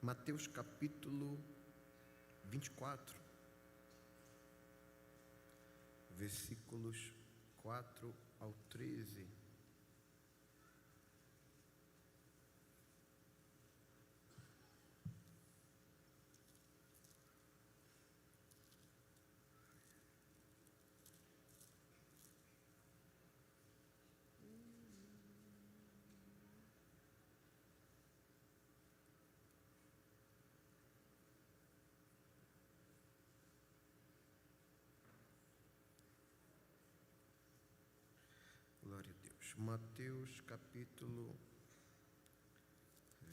Mateus capítulo 24, versículos 4 ao 13. Glória a Deus. Mateus capítulo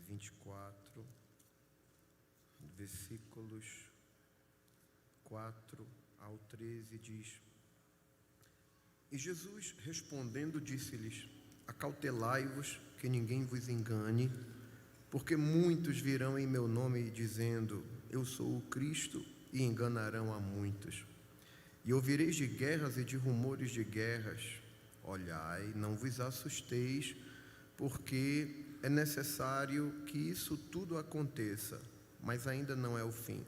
24, versículos 4 ao 13 diz: E Jesus respondendo disse-lhes: Acautelai-vos que ninguém vos engane, porque muitos virão em meu nome dizendo: Eu sou o Cristo, e enganarão a muitos. E ouvireis de guerras e de rumores de guerras. Olhai, não vos assusteis, porque é necessário que isso tudo aconteça, mas ainda não é o fim.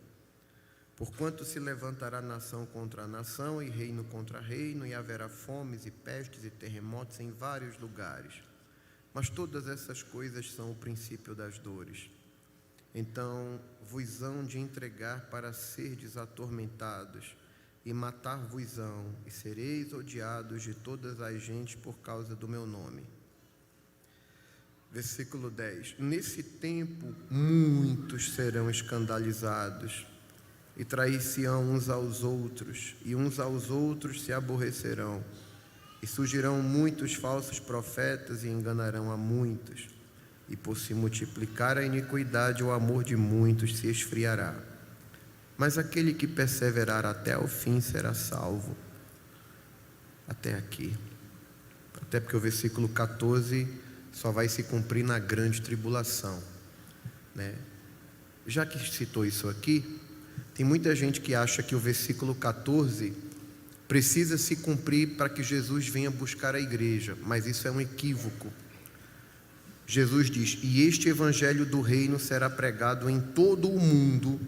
Porquanto se levantará nação contra nação e reino contra reino, e haverá fomes e pestes e terremotos em vários lugares. Mas todas essas coisas são o princípio das dores. Então vos hão de entregar para serdes atormentados, e matar-vos-ão, e sereis odiados de todas as gentes por causa do meu nome. Versículo 10. Nesse tempo muitos serão escandalizados, e trair-se-ão uns aos outros, e uns aos outros se aborrecerão. E surgirão muitos falsos profetas e enganarão a muitos. E por se multiplicar a iniquidade, o amor de muitos se esfriará. Mas aquele que perseverar até o fim será salvo. Até aqui. Até porque o versículo 14 só vai se cumprir na grande tribulação, né? Já que citou isso aqui, tem muita gente que acha que o versículo 14 precisa se cumprir para que Jesus venha buscar a igreja, mas isso é um equívoco. Jesus diz: E este evangelho do reino será pregado em todo o mundo,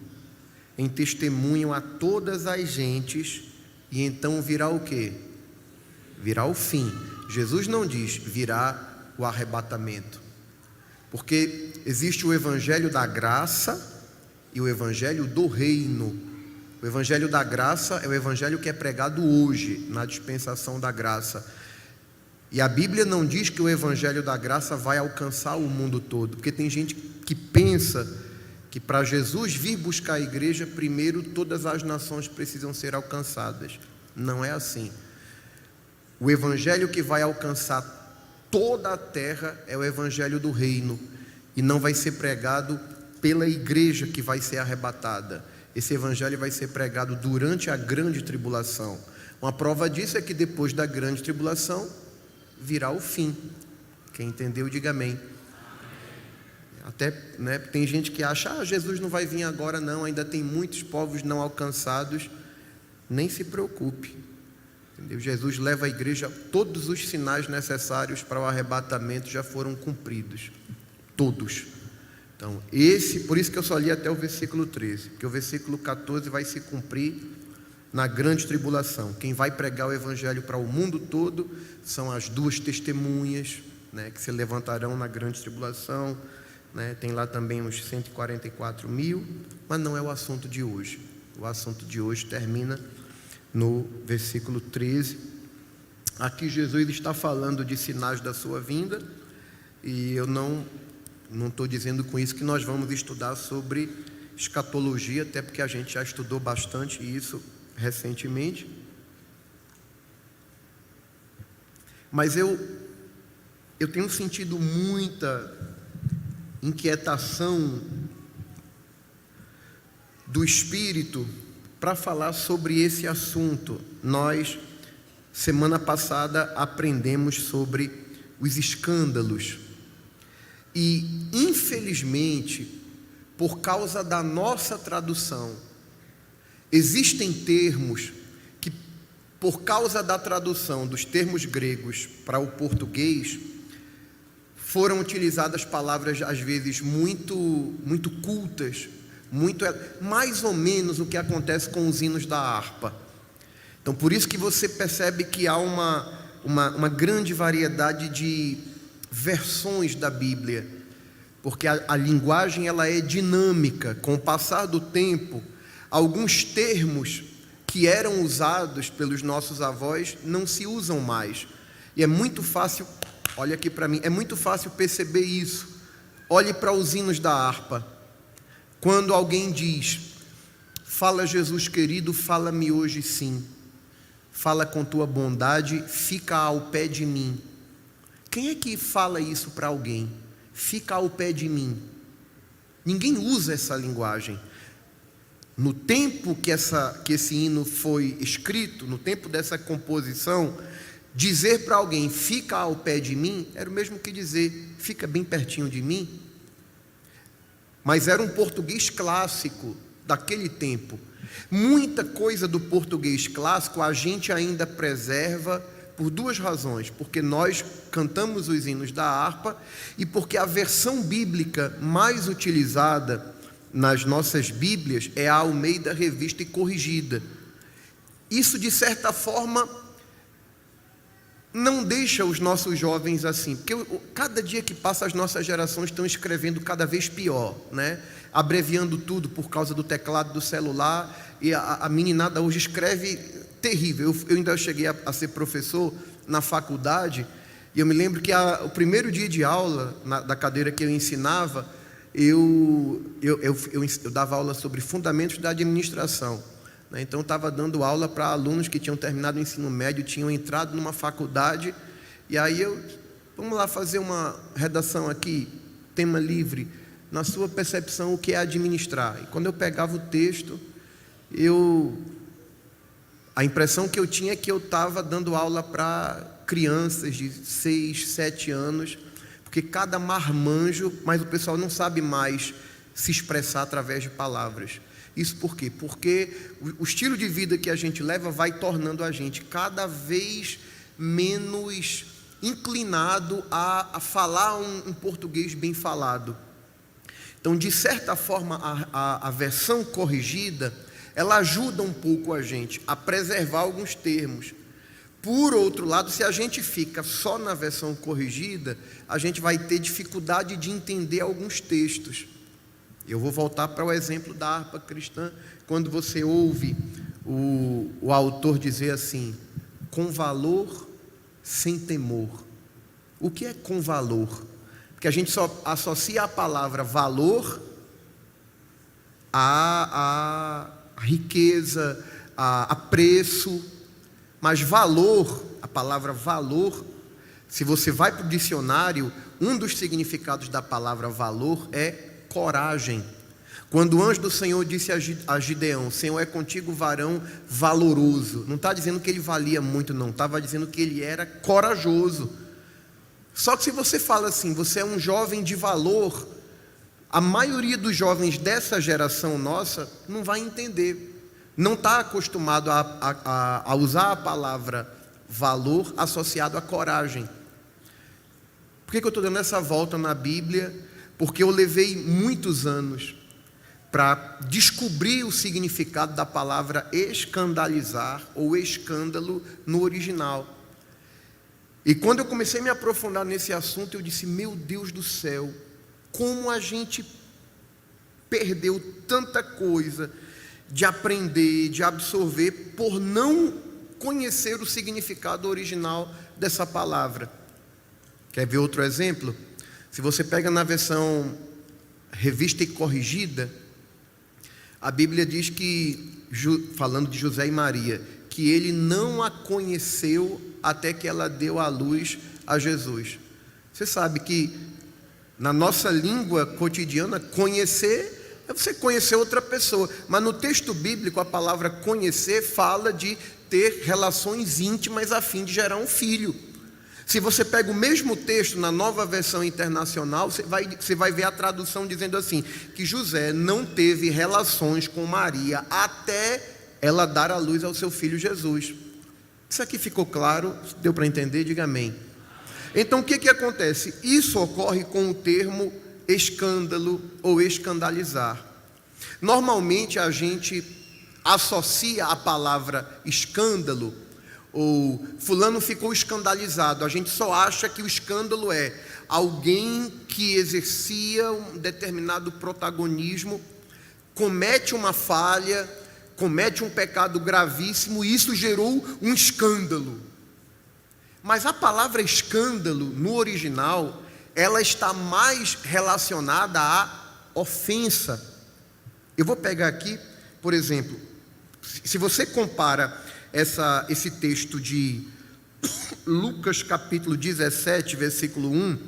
em testemunho a todas as gentes, e então virá o quê? Virá o fim. Jesus não diz virá o arrebatamento, porque existe o evangelho da graça e o evangelho do reino. O evangelho da graça é o evangelho que é pregado hoje, na dispensação da graça. E a Bíblia não diz que o evangelho da graça vai alcançar o mundo todo, porque tem gente que pensa que para Jesus vir buscar a igreja, primeiro todas as nações precisam ser alcançadas. Não é assim. O evangelho que vai alcançar toda a terra é o evangelho do reino, e não vai ser pregado pela igreja que vai ser arrebatada. Esse evangelho vai ser pregado durante a grande tribulação. Uma prova disso é que depois da grande tribulação virá o fim. Quem entendeu, diga amém. Até, né, tem gente que acha: Jesus não vai vir agora não, ainda tem muitos povos não alcançados. Nem se preocupe, entendeu? Jesus leva a igreja, todos os sinais necessários para o arrebatamento já foram cumpridos, todos. Então por isso que eu só li até o versículo 13, porque o versículo 14 vai se cumprir na grande tribulação. Quem vai pregar o evangelho para o mundo todo são as duas testemunhas, né, que se levantarão na grande tribulação. Tem lá também uns 144 mil, mas não é o assunto de hoje. O assunto de hoje termina no versículo 13. Aqui Jesus está falando de sinais da sua vinda, e eu não estou dizendo com isso que nós vamos estudar sobre escatologia, até porque a gente já estudou bastante isso recentemente. Mas eu tenho sentido muita inquietação do Espírito para falar sobre esse assunto. Nós, semana passada, aprendemos sobre os escândalos, e infelizmente, por causa da nossa tradução, existem termos que, por causa da tradução dos termos gregos para o português, foram utilizadas palavras às vezes muito cultas, mais ou menos o que acontece com os hinos da harpa. Então por isso que você percebe que há uma grande variedade de versões da Bíblia, porque a linguagem ela é dinâmica. Com o passar do tempo, alguns termos que eram usados pelos nossos avós não se usam mais, e é muito fácil, olha aqui para mim, é muito fácil perceber isso. Olhe para os hinos da harpa. Quando alguém diz: fala Jesus querido, fala-me hoje sim, fala com tua bondade, fica ao pé de mim. Quem é que fala isso para alguém? Fica ao pé de mim. Ninguém usa essa linguagem. No tempo que esse hino foi escrito, no tempo dessa composição, dizer para alguém fica ao pé de mim era o mesmo que dizer fica bem pertinho de mim. Mas era um português clássico daquele tempo. Muita coisa do português clássico a gente ainda preserva por duas razões: porque nós cantamos os hinos da harpa e porque a versão bíblica mais utilizada nas nossas Bíblias é a Almeida Revista e Corrigida. Isso, de certa forma, não deixa os nossos jovens assim, porque cada dia que passa as nossas gerações estão escrevendo cada vez pior, né? Abreviando tudo por causa do teclado do celular, e a meninada hoje escreve terrível. Eu ainda cheguei a ser professor na faculdade, e eu me lembro que o primeiro dia de aula, da cadeira que eu ensinava, eu dava aula sobre fundamentos da administração, né? Então eu estava dando aula para alunos que tinham terminado o ensino médio, tinham entrado numa faculdade, e aí vamos lá fazer uma redação aqui, tema livre, na sua percepção o que é administrar. E quando eu pegava o texto, a impressão que eu tinha é que eu estava dando aula para crianças de 6, 7 anos, porque cada marmanjo, mas o pessoal não sabe mais se expressar através de palavras. Isso por quê? Porque o estilo de vida que a gente leva vai tornando a gente cada vez menos inclinado a falar um português bem falado. Então, de certa forma, a versão corrigida, ela ajuda um pouco a gente a preservar alguns termos. Por outro lado, se a gente fica só na versão corrigida, a gente vai ter dificuldade de entender alguns textos. Eu vou voltar para o exemplo da harpa cristã, quando você ouve o autor dizer assim: com valor, sem temor. O que é com valor? Porque a gente só associa a palavra valor a riqueza, a preço, mas valor, a palavra valor, se você vai para o dicionário, um dos significados da palavra valor é coragem. Quando o anjo do Senhor disse a Gideão: Senhor é contigo, varão valoroso, não está dizendo que ele valia muito, não, estava dizendo que ele era corajoso. Só que se você fala assim, você é um jovem de valor, a maioria dos jovens dessa geração nossa não vai entender, não está acostumado a usar a palavra valor associado à coragem. Por que eu estou dando essa volta na Bíblia? Porque eu levei muitos anos para descobrir o significado da palavra escandalizar ou escândalo no original. E quando eu comecei a me aprofundar nesse assunto, eu disse: meu Deus do céu, como a gente perdeu tanta coisa de aprender, de absorver, por não conhecer o significado original dessa palavra. Quer ver outro exemplo? Se você pega na versão revista e corrigida, a Bíblia diz que, falando de José e Maria, que ele não a conheceu até que ela deu à luz a Jesus. Você sabe que na nossa língua cotidiana, conhecer é você conhecer outra pessoa, mas no texto bíblico a palavra conhecer fala de ter relações íntimas a fim de gerar um filho. Se você pega o mesmo texto na Nova Versão Internacional, você vai ver a tradução dizendo assim, que José não teve relações com Maria até ela dar à luz ao seu filho Jesus. Isso aqui ficou claro? Deu para entender? Diga amém. Então o que acontece? Isso ocorre com o termo escândalo ou escandalizar. Normalmente a gente associa a palavra escândalo, ou fulano ficou escandalizado. A gente só acha que o escândalo é alguém que exercia um determinado protagonismo, comete uma falha, comete um pecado gravíssimo, e isso gerou um escândalo. Mas a palavra escândalo, no original, ela está mais relacionada à ofensa. Eu vou pegar aqui, por exemplo, se você compara esse texto de Lucas capítulo 17, versículo 1,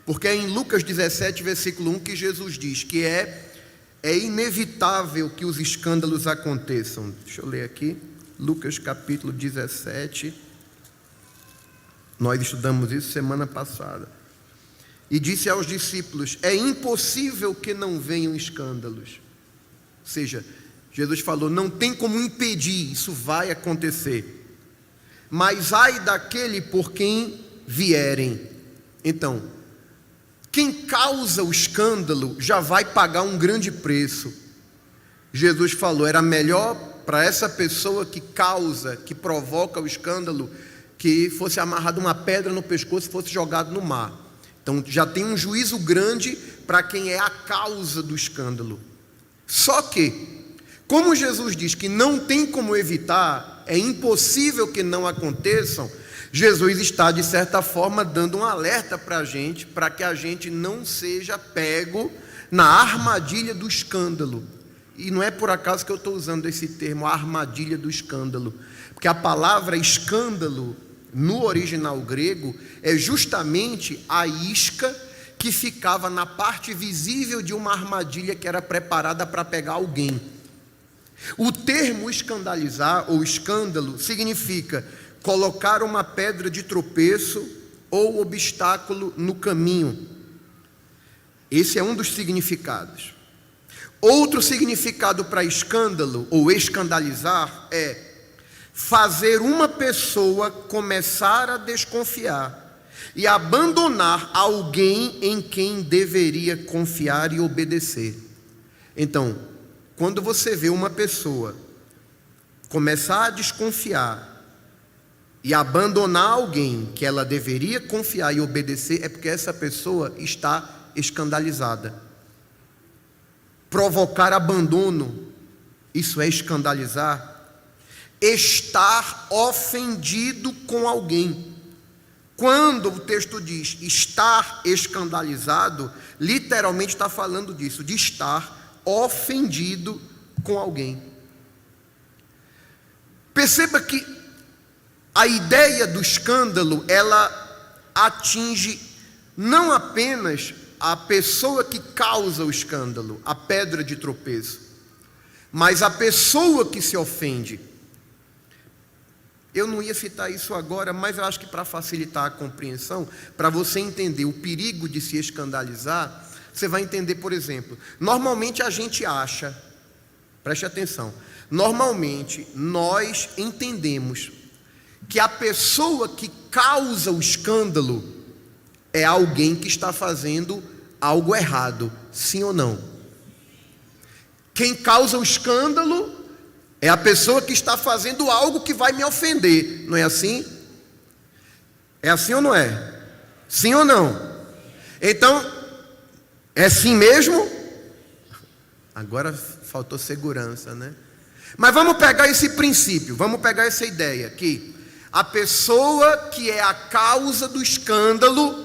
porque é em Lucas 17, versículo 1 que Jesus diz que é inevitável que os escândalos aconteçam. Deixa eu ler aqui, Lucas capítulo 17, nós estudamos isso semana passada. E disse aos discípulos: é impossível que não venham escândalos. Ou seja, Jesus falou, não tem como impedir, isso vai acontecer. Mas ai daquele por quem vierem. Então, quem causa o escândalo já vai pagar um grande preço. Jesus falou, era melhor para essa pessoa que causa, que provoca o escândalo, que fosse amarrado uma pedra no pescoço e fosse jogado no mar. Então já tem um juízo grande para quem é a causa do escândalo. Só que, como Jesus diz que não tem como evitar, é impossível que não aconteçam, Jesus está, de certa forma, dando um alerta para a gente, para que a gente não seja pego na armadilha do escândalo. E não é por acaso que eu estou usando esse termo, a armadilha do escândalo, porque a palavra escândalo, no original grego, é justamente a isca que ficava na parte visível de uma armadilha que era preparada para pegar alguém. O termo escandalizar ou escândalo significa colocar uma pedra de tropeço ou obstáculo no caminho. Esse é um dos significados. Outro significado para escândalo ou escandalizar é fazer uma pessoa começar a desconfiar e abandonar alguém em quem deveria confiar e obedecer. Então, quando você vê uma pessoa começar a desconfiar e abandonar alguém que ela deveria confiar e obedecer, é porque essa pessoa está escandalizada. Provocar abandono, isso é escandalizar. Estar ofendido com alguém. Quando o texto diz estar escandalizado, literalmente está falando disso, de estar ofendido com alguém. Perceba que a ideia do escândalo, ela atinge não apenas a pessoa que causa o escândalo, a pedra de tropeço, mas a pessoa que se ofende. Eu não ia citar isso agora, mas eu acho que para facilitar a compreensão, para você entender o perigo de se escandalizar, você vai entender, por exemplo, normalmente a gente acha, preste atenção, normalmente nós entendemos que a pessoa que causa o escândalo é alguém que está fazendo algo errado, sim ou não? Quem causa o escândalo é a pessoa que está fazendo algo que vai me ofender, não é assim? É assim ou não é? Sim ou não? Então, é sim mesmo? Agora faltou segurança, né? Mas vamos pegar esse princípio, vamos pegar essa ideia que a pessoa que é a causa do escândalo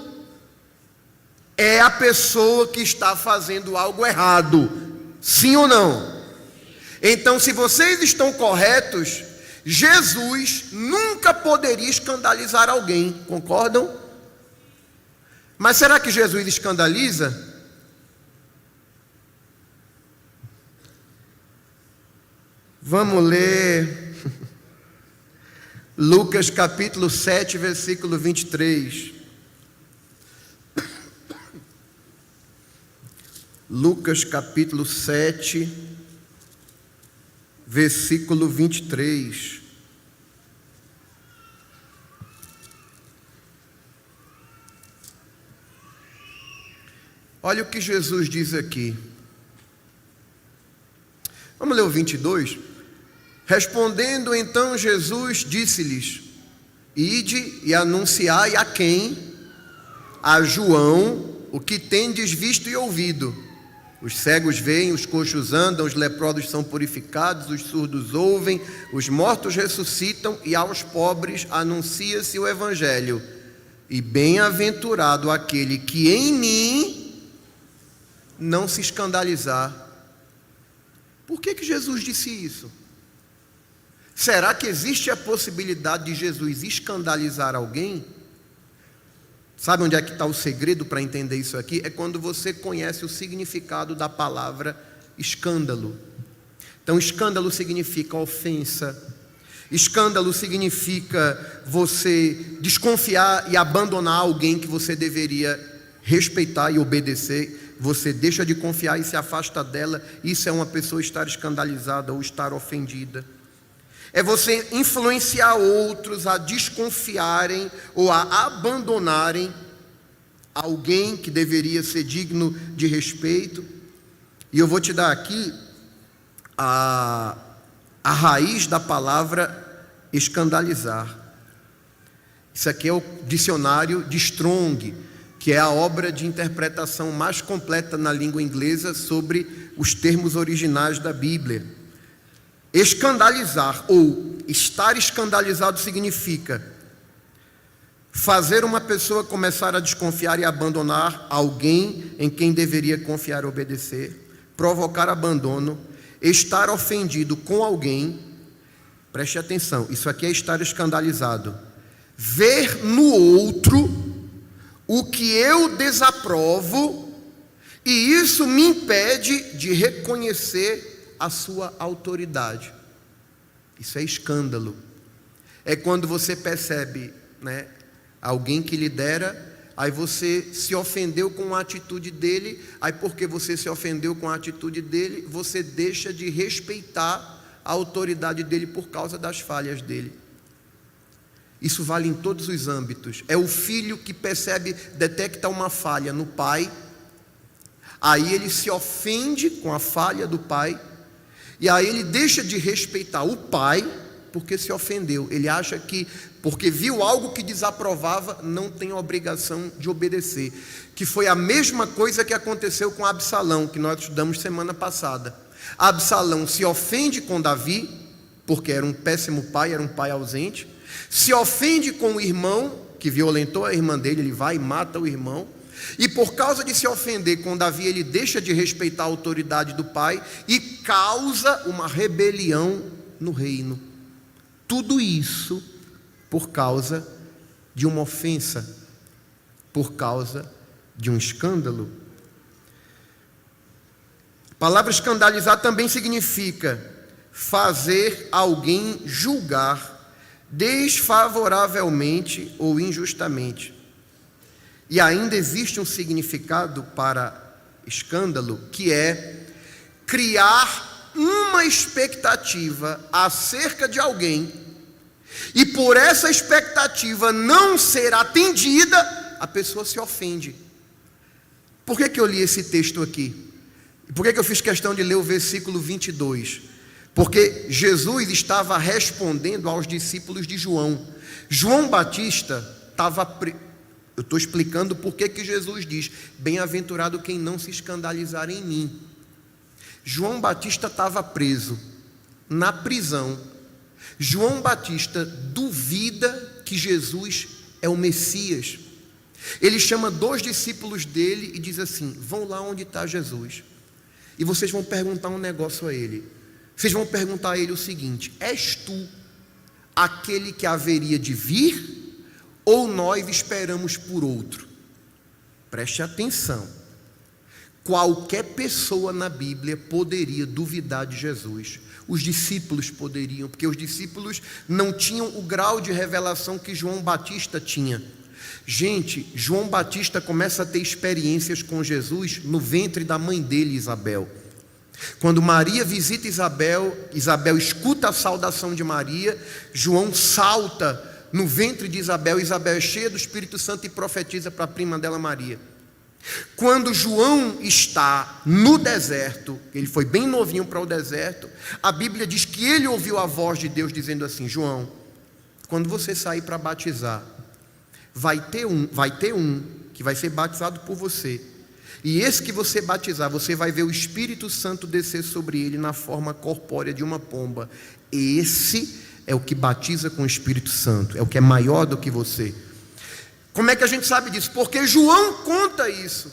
é a pessoa que está fazendo algo errado, sim ou não? Então, se vocês estão corretos, Jesus nunca poderia escandalizar alguém, concordam? Mas será que Jesus escandaliza? Vamos ler Lucas capítulo 7, versículo 23. Lucas capítulo 7, versículo 23. Olha o que Jesus diz aqui. Vamos ler o 22? Respondendo então Jesus, disse-lhes: ide e anunciai a quem? A João, o que tendes visto e ouvido. Os cegos veem, os coxos andam, os leprosos são purificados, os surdos ouvem, os mortos ressuscitam, e aos pobres anuncia-se o Evangelho. E bem-aventurado aquele que em mim não se escandalizar. Por que Jesus disse isso? Será que existe a possibilidade de Jesus escandalizar alguém? Sabe onde é que está o segredo para entender isso aqui? É quando você conhece o significado da palavra escândalo. Então, escândalo significa ofensa. Escândalo significa você desconfiar e abandonar alguém que você deveria respeitar e obedecer. Você deixa de confiar e se afasta dela. Isso é uma pessoa estar escandalizada ou estar ofendida. É você influenciar outros a desconfiarem ou a abandonarem alguém que deveria ser digno de respeito. E eu vou te dar aqui a raiz da palavra escandalizar. Isso aqui é o dicionário de Strong, que é a obra de interpretação mais completa na língua inglesa sobre os termos originais da Bíblia. Escandalizar ou estar escandalizado significa fazer uma pessoa começar a desconfiar e abandonar alguém em quem deveria confiar e obedecer, provocar abandono, estar ofendido com alguém. Preste atenção, isso aqui é estar escandalizado. Ver no outro o que eu desaprovo, e isso me impede de reconhecer a sua autoridade. Isso é escândalo. É quando você percebe, alguém que lidera, aí você se ofendeu com a atitude dele, aí porque você se ofendeu com a atitude dele, você deixa de respeitar a autoridade dele por causa das falhas dele. Isso vale em todos os âmbitos. É o filho que percebe, detecta uma falha no pai, aí ele se ofende com a falha do pai, e aí ele deixa de respeitar o pai, porque se ofendeu. Ele acha que, porque viu algo que desaprovava, não tem obrigação de obedecer. Que foi a mesma coisa que aconteceu com Absalão, que nós estudamos semana passada. Absalão se ofende com Davi, porque era um péssimo pai, era um pai ausente. Se ofende com o irmão, que violentou a irmã dele, ele vai e mata o irmão. E por causa de se ofender com Davi, ele deixa de respeitar a autoridade do pai e causa uma rebelião no reino. Tudo isso por causa de uma ofensa, por causa de um escândalo. A palavra escandalizar também significa fazer alguém julgar desfavoravelmente ou injustamente. E ainda existe um significado para escândalo, que é criar uma expectativa acerca de alguém, e por essa expectativa não ser atendida, a pessoa se ofende. Por que eu li esse texto aqui? Por que eu fiz questão de ler o versículo 22? Porque Jesus estava respondendo aos discípulos de João. João Batista estava... Eu estou explicando por que Jesus diz: bem-aventurado quem não se escandalizar em mim. João Batista estava preso na prisão. João Batista duvida que Jesus é o Messias. Ele chama 2 discípulos dele e diz assim: vão lá onde está Jesus, e vocês vão perguntar um negócio a ele. Vocês vão perguntar a ele o seguinte: és tu aquele que haveria de vir, ou nós esperamos por outro? Preste atenção. Qualquer pessoa na Bíblia poderia duvidar de Jesus. Os discípulos poderiam, porque os discípulos não tinham o grau de revelação que João Batista tinha. Gente, João Batista começa a ter experiências com Jesus no ventre da mãe dele, Isabel. Quando Maria visita Isabel, Isabel escuta a saudação de Maria, João salta no ventre de Isabel. Isabel é cheia do Espírito Santo e profetiza para a prima dela, Maria. Quando João está no deserto, ele foi bem novinho para o deserto, a Bíblia diz que ele ouviu a voz de Deus dizendo assim: João, quando você sair para batizar, vai ter um que vai ser batizado por você. E esse que você batizar, você vai ver o Espírito Santo descer sobre ele na forma corpórea de uma pomba. Esse é o que batiza com o Espírito Santo, é o que é maior do que você. Como é que a gente sabe disso? Porque João conta isso.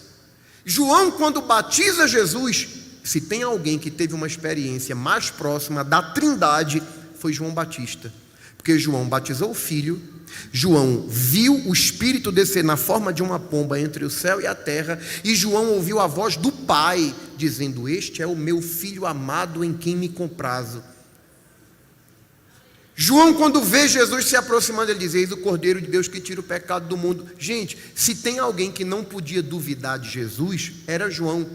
João, quando batiza Jesus, se tem alguém que teve uma experiência mais próxima da Trindade, foi João Batista. Porque João batizou o Filho, João viu o Espírito descer na forma de uma pomba entre o céu e a terra, e João ouviu a voz do Pai, dizendo: este é o meu Filho amado em quem me comprazo. João, quando vê Jesus se aproximando, ele diz: eis o Cordeiro de Deus que tira o pecado do mundo. Gente, se tem alguém que não podia duvidar de Jesus, era João.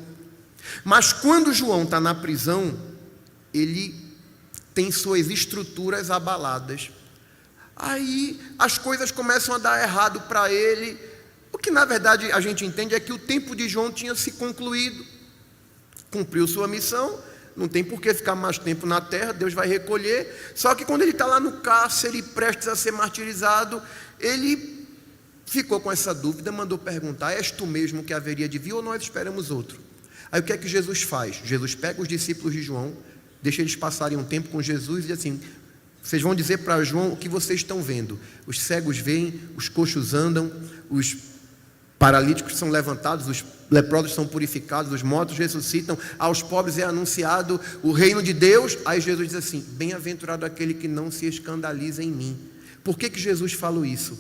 Mas quando João está na prisão, ele tem suas estruturas abaladas. Aí as coisas começam a dar errado para ele. O que na verdade a gente entende é que o tempo de João tinha se concluído. Cumpriu sua missão, não tem por que ficar mais tempo na terra, Deus vai recolher. Só que quando ele está lá no cárcere, prestes a ser martirizado, ele ficou com essa dúvida, mandou perguntar: és tu mesmo que haveria de vir ou nós esperamos outro? Aí o que é que Jesus faz? Jesus pega os discípulos de João, deixa eles passarem um tempo com Jesus e diz assim: vocês vão dizer para João o que vocês estão vendo. Os cegos veem, os coxos andam, os paralíticos são levantados, os leprosos são purificados, os mortos ressuscitam, aos pobres é anunciado o reino de Deus. Aí Jesus diz assim: bem-aventurado aquele que não se escandaliza em mim. Por que Jesus falou isso?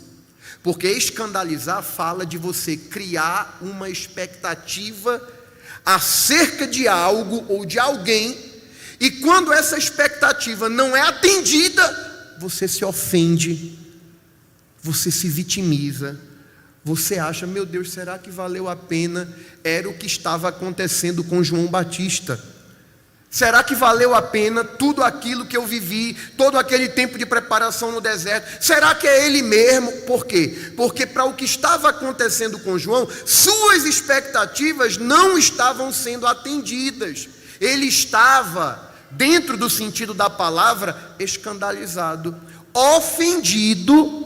Porque escandalizar fala de você criar uma expectativa acerca de algo ou de alguém, e quando essa expectativa não é atendida, você se ofende, você se vitimiza, você acha: meu Deus, será que valeu a pena? Era o que estava acontecendo com João Batista. Será que valeu a pena tudo aquilo que eu vivi, todo aquele tempo de preparação no deserto? Será que é ele mesmo? Por quê? Porque para o que estava acontecendo com João, suas expectativas não estavam sendo atendidas. Ele estava, dentro do sentido da palavra, escandalizado, ofendido,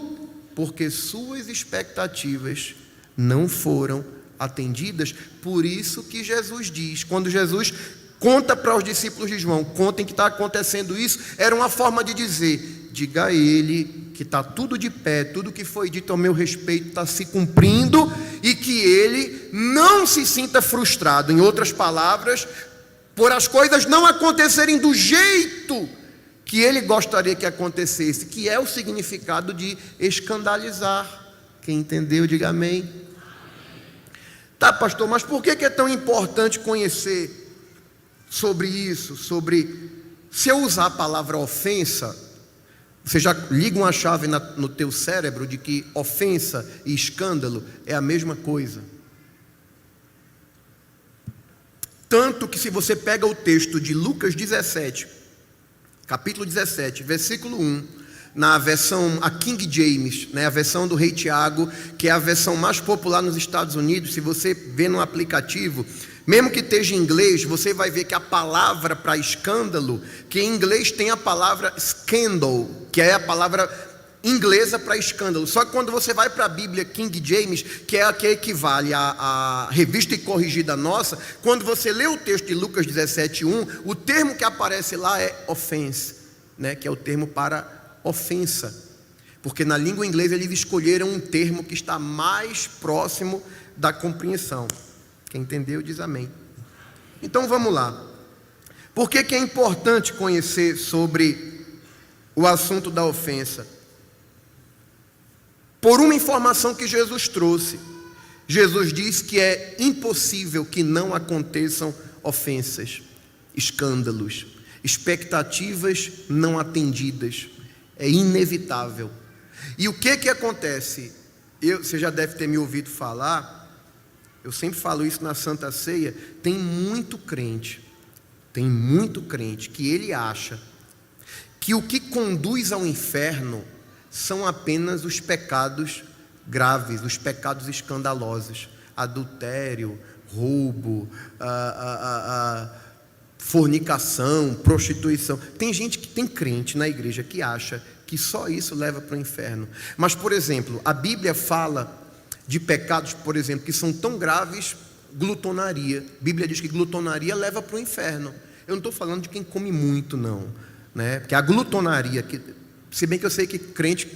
porque suas expectativas não foram atendidas. Por isso que Jesus diz, quando Jesus conta para os discípulos de João: contem que está acontecendo isso, era uma forma de dizer: diga a ele que está tudo de pé, tudo que foi dito ao meu respeito está se cumprindo, e que ele não se sinta frustrado. Em outras palavras, por as coisas não acontecerem do jeito que ele gostaria que acontecesse, que é o significado de escandalizar. Quem entendeu, diga amém. Tá, pastor, mas por que é tão importante conhecer sobre isso? Sobre, se eu usar a palavra ofensa, você já liga uma chave no teu cérebro de que ofensa e escândalo é a mesma coisa. Tanto que se você pega o texto de Lucas 17, capítulo 17, versículo 1, na versão, a King James, né, a versão do Rei Tiago, que é a versão mais popular nos Estados Unidos, se você vê no aplicativo, mesmo que esteja em inglês, você vai ver que a palavra para escândalo, que em inglês tem a palavra scandal, que é a palavra inglesa para escândalo. Só que quando você vai para a Bíblia King James, que é a que equivale à revista e corrigida nossa, quando você lê o texto de Lucas 17:1, o termo que aparece lá é offense, né, que é o termo para ofensa, porque na língua inglesa eles escolheram um termo que está mais próximo da compreensão. Quem entendeu diz amém. Então vamos lá. Por que é importante conhecer sobre o assunto da ofensa? Por uma informação que Jesus trouxe. Jesus diz que é impossível que não aconteçam ofensas, escândalos, expectativas não atendidas. É inevitável. E o que acontece? Você já deve ter me ouvido falar, eu sempre falo isso na Santa Ceia, tem muito crente que ele acha que o que conduz ao inferno são apenas os pecados graves, os pecados escandalosos. adultério, roubo, fornicação, prostituição. Tem gente que tem crente na igreja que acha que só isso leva para o inferno. Mas, por exemplo, a Bíblia fala de pecados, por exemplo, que são tão graves, glutonaria. A Bíblia diz que glutonaria leva para o inferno. Eu não estou falando de quem come muito, não, né? Porque a glutonaria, se bem que eu sei que crente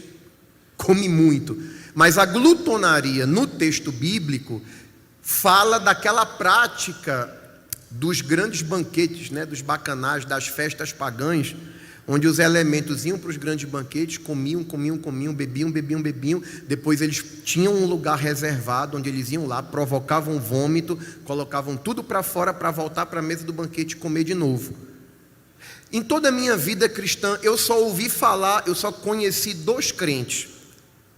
come muito, mas a glutonaria no texto bíblico fala daquela prática dos grandes banquetes, né, dos bacanais, das festas pagãs, onde os elementos iam para os grandes banquetes, comiam, bebiam, depois eles tinham um lugar reservado, onde eles iam lá, provocavam vômito, colocavam tudo para fora para voltar para a mesa do banquete e comer de novo. Em toda a minha vida cristã, eu só ouvi falar, eu só conheci 2 crentes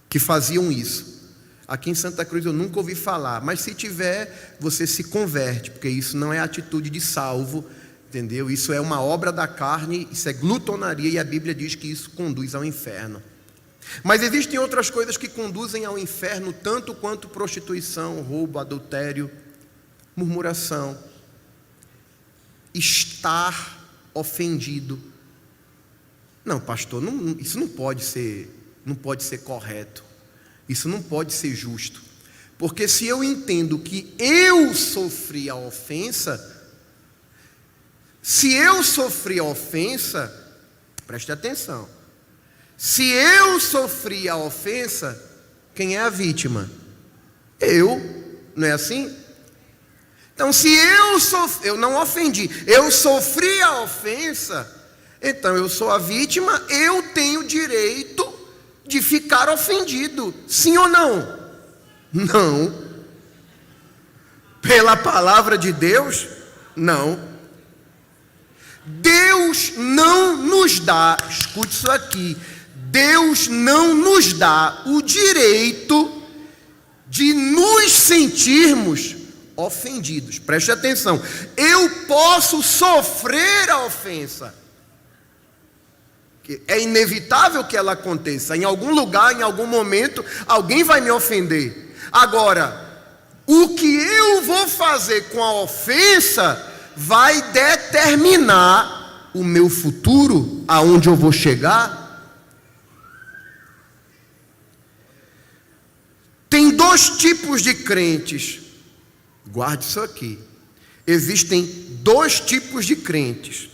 que faziam isso. Aqui em Santa Cruz eu nunca ouvi falar, mas se tiver, você se converte, porque isso não é atitude de salvo, entendeu? Isso é uma obra da carne, isso é glutonaria, e a Bíblia diz que isso conduz ao inferno. Mas existem outras coisas que conduzem ao inferno, tanto quanto prostituição, roubo, adultério, murmuração, estar ofendido. Não, pastor, isso não pode ser correto. Isso não pode ser justo. Porque se eu entendo que eu sofri a ofensa, preste atenção. Se eu sofri a ofensa, quem é a vítima? Eu, não é assim? Então, se eu não ofendi, eu sofri a ofensa, então eu sou a vítima, eu tenho direito de ficar ofendido, sim ou não? Não. Pela palavra de Deus, não. Deus não nos dá, escute isso aqui, Deus não nos dá o direito de nos sentirmos ofendidos. Preste atenção, eu posso sofrer a ofensa, é inevitável que ela aconteça, em algum lugar, em algum momento, alguém vai me ofender. Agora, o que eu vou fazer com a ofensa vai determinar o meu futuro, aonde eu vou chegar. Tem 2 tipos de crentes, guarde isso aqui. Existem 2 tipos de crentes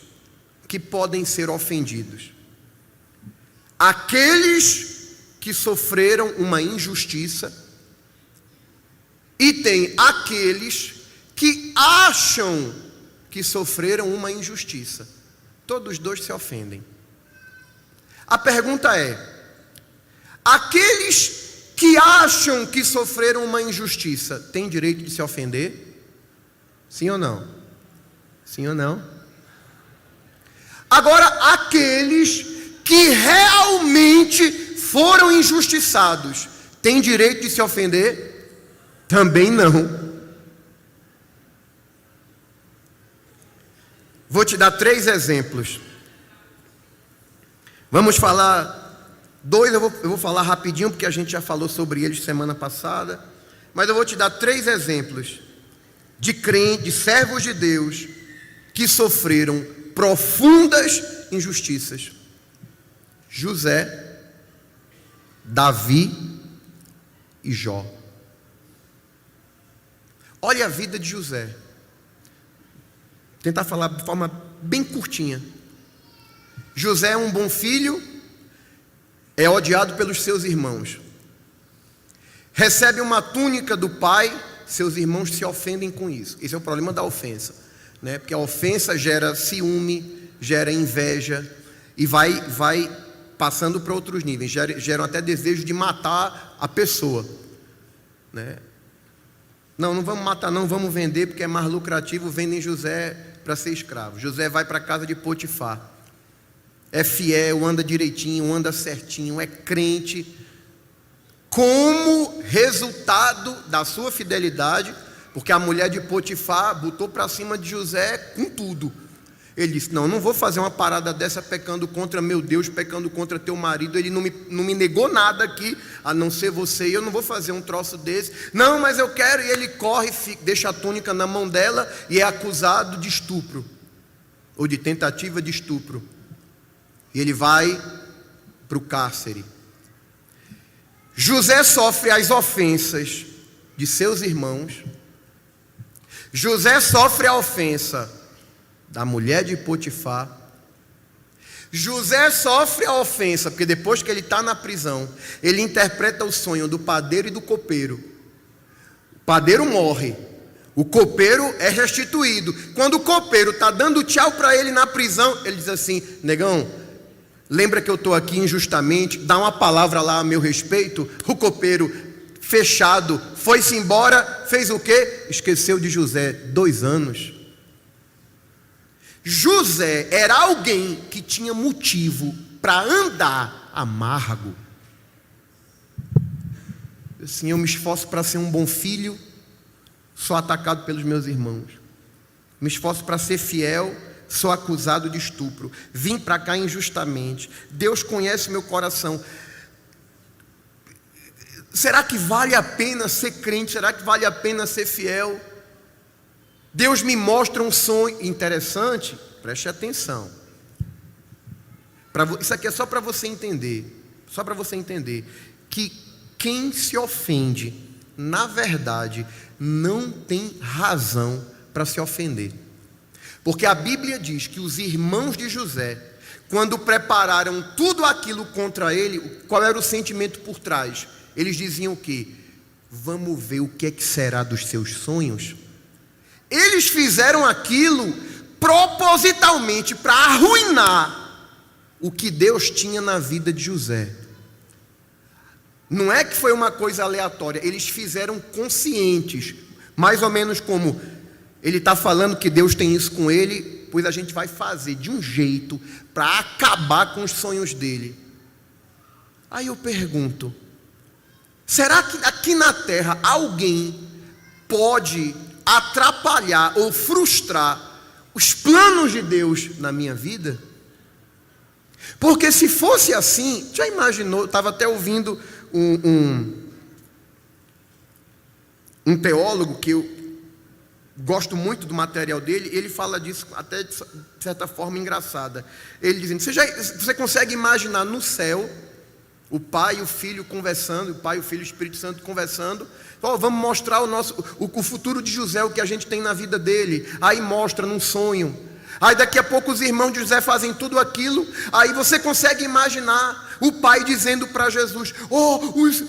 que podem ser ofendidos: aqueles que sofreram uma injustiça, e tem aqueles que acham que sofreram uma injustiça. Todos os 2 se ofendem. A pergunta é: aqueles que acham que sofreram uma injustiça têm direito de se ofender? Sim ou não? Sim ou não? Agora, aqueles que realmente foram injustiçados têm direito de se ofender? Também não. Vou te dar 3 exemplos. Vamos falar 2, eu vou falar rapidinho, porque a gente já falou sobre eles semana passada, mas eu vou te dar 3 exemplos de crentes, de servos de Deus, que sofreram profundas injustiças: José, Davi e Jó. Olha a vida de José. Vou tentar falar de forma bem curtinha. José é um bom filho, é odiado pelos seus irmãos. Recebe uma túnica do pai, seus irmãos se ofendem com isso. Esse é o problema da ofensa, né? Porque a ofensa gera ciúme, gera inveja e vai passando para outros níveis. Geram até desejo de matar a pessoa, né? Não vamos matar, não, vamos vender porque é mais lucrativo. Vendem José para ser escravo. José vai para a casa de Potifar. É fiel, anda direitinho, anda certinho, é crente. Como resultado da sua fidelidade, porque a mulher de Potifar botou para cima de José com tudo. Ele disse: não vou fazer uma parada dessa pecando contra meu Deus, pecando contra teu marido. Ele não me negou nada aqui, a não ser você, e eu não vou fazer um troço desse. Não, mas eu quero. E ele corre, deixa a túnica na mão dela e é acusado de estupro, ou de tentativa de estupro. E ele vai para o cárcere. José sofre as ofensas de seus irmãos. José sofre a ofensa da mulher de Potifar. José sofre a ofensa, porque depois que ele está na prisão, ele interpreta o sonho do padeiro e do copeiro. O padeiro morre, o copeiro é restituído. Quando o copeiro está dando tchau para ele na prisão, ele diz assim: negão, lembra que eu estou aqui injustamente, dá uma palavra lá a meu respeito. O copeiro, fechado, foi-se embora, fez o quê? Esqueceu de José 2 anos. José era alguém que tinha motivo para andar amargo. Assim, eu me esforço para ser um bom filho, sou atacado pelos meus irmãos. Me esforço para ser fiel, sou acusado de estupro. Vim para cá injustamente. Deus conhece meu coração. Será que vale a pena ser crente? Será que vale a pena ser fiel? Deus me mostra um sonho interessante, preste atenção. Isso aqui é só para você entender, que quem se ofende, na verdade, não tem razão para se ofender. Porque a Bíblia diz que os irmãos de José, quando prepararam tudo aquilo contra ele, qual era o sentimento por trás? Eles diziam o quê? Vamos ver o que é que será dos seus sonhos? Eles fizeram aquilo propositalmente para arruinar o que Deus tinha na vida de José. Não é que foi uma coisa aleatória, eles fizeram conscientes, mais ou menos como ele está falando que Deus tem isso com ele, pois a gente vai fazer de um jeito para acabar com os sonhos dele. Aí eu pergunto: será que aqui na terra alguém pode atrapalhar ou frustrar os planos de Deus na minha vida? Porque se fosse assim, já imaginou? Eu estava até ouvindo um teólogo que eu gosto muito do material dele. Ele fala disso até de certa forma engraçada. Ele dizendo: você consegue imaginar no céu o Pai e o Filho conversando, o Pai, o Filho e o Espírito Santo conversando? Vamos mostrar o futuro de José, o que a gente tem na vida dele. Aí mostra num sonho. Aí daqui a pouco os irmãos de José fazem tudo aquilo. Aí você consegue imaginar o pai dizendo para Jesus: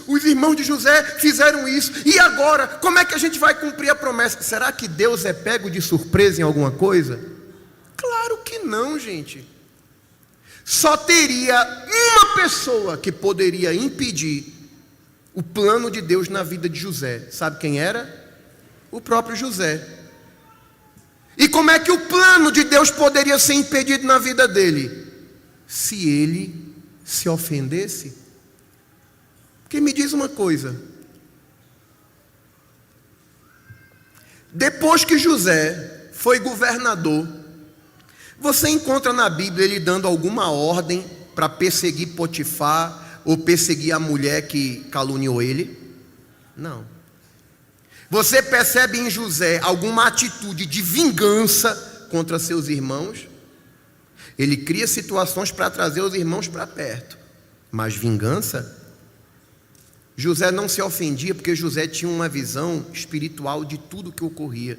os irmãos de José fizeram isso, e agora, como é que a gente vai cumprir a promessa? Será que Deus é pego de surpresa em alguma coisa? Claro que não, gente. Só teria uma pessoa que poderia impedir o plano de Deus na vida de José. Sabe quem era? O próprio José. E como é que o plano de Deus poderia ser impedido na vida dele? Se ele se ofendesse. Porque me diz uma coisa: depois que José foi governador, você encontra na Bíblia ele dando alguma ordem para perseguir Potifar ou perseguir a mulher que caluniou ele? Não. Você percebe em José alguma atitude de vingança contra seus irmãos? Ele cria situações para trazer os irmãos para perto, mas vingança? José não se ofendia porque José tinha uma visão espiritual de tudo que ocorria.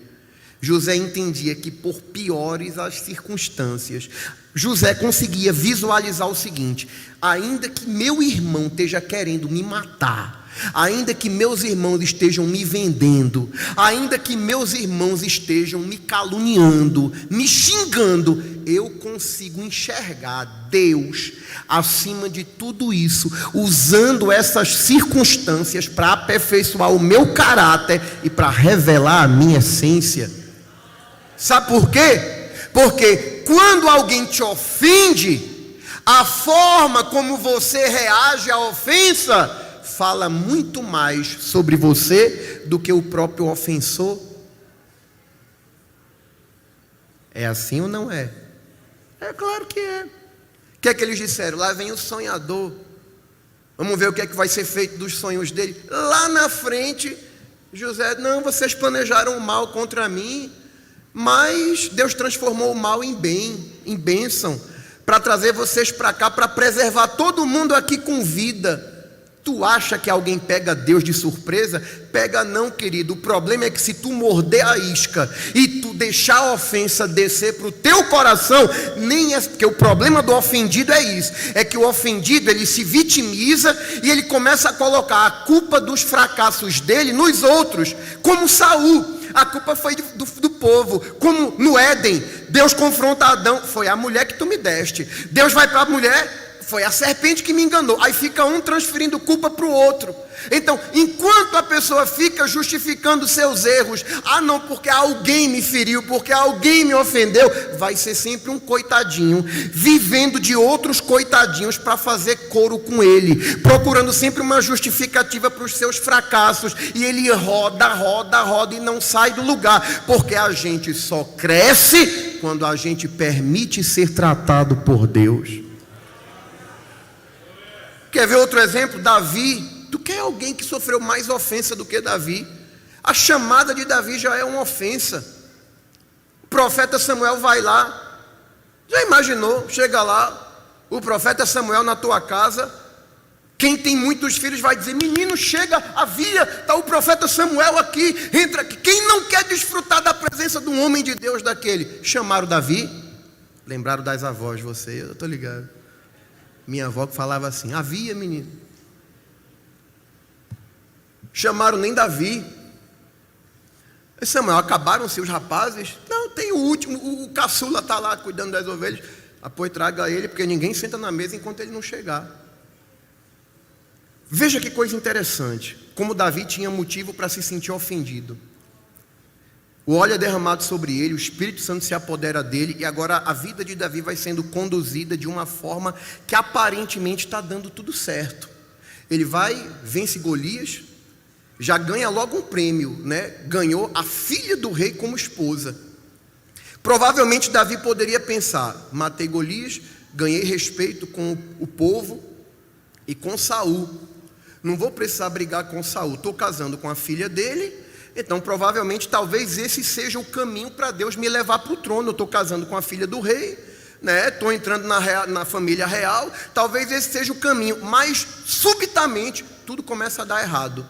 José entendia que, por piores as circunstâncias, José conseguia visualizar o seguinte: ainda que meu irmão esteja querendo me matar, ainda que meus irmãos estejam me vendendo, ainda que meus irmãos estejam me caluniando, me xingando, eu consigo enxergar Deus acima de tudo isso, usando essas circunstâncias para aperfeiçoar o meu caráter e para revelar a minha essência. Sabe por quê? Porque quando alguém te ofende, a forma como você reage à ofensa fala muito mais sobre você do que o próprio ofensor. É assim ou não é? É claro que é. O que é que eles disseram? Lá vem o sonhador. Vamos ver o que é que vai ser feito dos sonhos dele. Lá na frente, José, não, vocês planejaram o mal contra mim, mas Deus transformou o mal em bem, em bênção, para trazer vocês para cá, para preservar todo mundo aqui com vida. Tu acha que alguém pega Deus de surpresa? Pega não, querido. O problema é que se tu morder a isca e tu deixar a ofensa descer para o teu coração, nem é, porque o problema do ofendido é isso, é que o ofendido ele se vitimiza e ele começa a colocar a culpa dos fracassos dele nos outros, como Saul. A culpa foi do povo, como no Éden, Deus confronta Adão, foi a mulher que tu me deste. Deus vai para a mulher, foi a serpente que me enganou. Aí fica um transferindo culpa para o outro. Então, enquanto a pessoa fica justificando seus erros, não, porque alguém me feriu, porque alguém me ofendeu, vai ser sempre um coitadinho, vivendo de outros coitadinhos para fazer coro com ele, procurando sempre uma justificativa para os seus fracassos, e ele roda e não sai do lugar, porque a gente só cresce quando a gente permite ser tratado por Deus. Quer ver outro exemplo? Davi. Tu quer alguém que sofreu mais ofensa do que Davi? A chamada de Davi já é uma ofensa. O profeta Samuel vai lá. Já imaginou? Chega lá, o profeta Samuel na tua casa. Quem tem muitos filhos vai dizer: menino, chega, havia, está o profeta Samuel aqui, entra aqui. Quem não quer desfrutar da presença de um homem de Deus daquele? Chamaram Davi. Lembraram das avós, você, eu estou ligado. Minha avó que falava assim: havia, menino. Chamaram nem Davi. E Samuel, acabaram-se os rapazes? Não, tem o último, o caçula está lá cuidando das ovelhas. Pois traga ele, porque ninguém senta na mesa enquanto ele não chegar. Veja que coisa interessante, como Davi tinha motivo para se sentir ofendido. O óleo é derramado sobre ele, o Espírito Santo se apodera dele, e agora a vida de Davi vai sendo conduzida de uma forma que aparentemente está dando tudo certo. Ele vai, vence Golias, já ganha logo um prêmio, né? Ganhou a filha do rei como esposa. Provavelmente Davi poderia pensar: matei Golias, ganhei respeito com o povo e com Saul. Não vou precisar brigar com Saul, estou casando com a filha dele. Então provavelmente talvez esse seja o caminho para Deus me levar para o trono. Eu estou casando com a filha do rei, né? Estou entrando na família real. Talvez esse seja o caminho. Mas subitamente tudo começa a dar errado.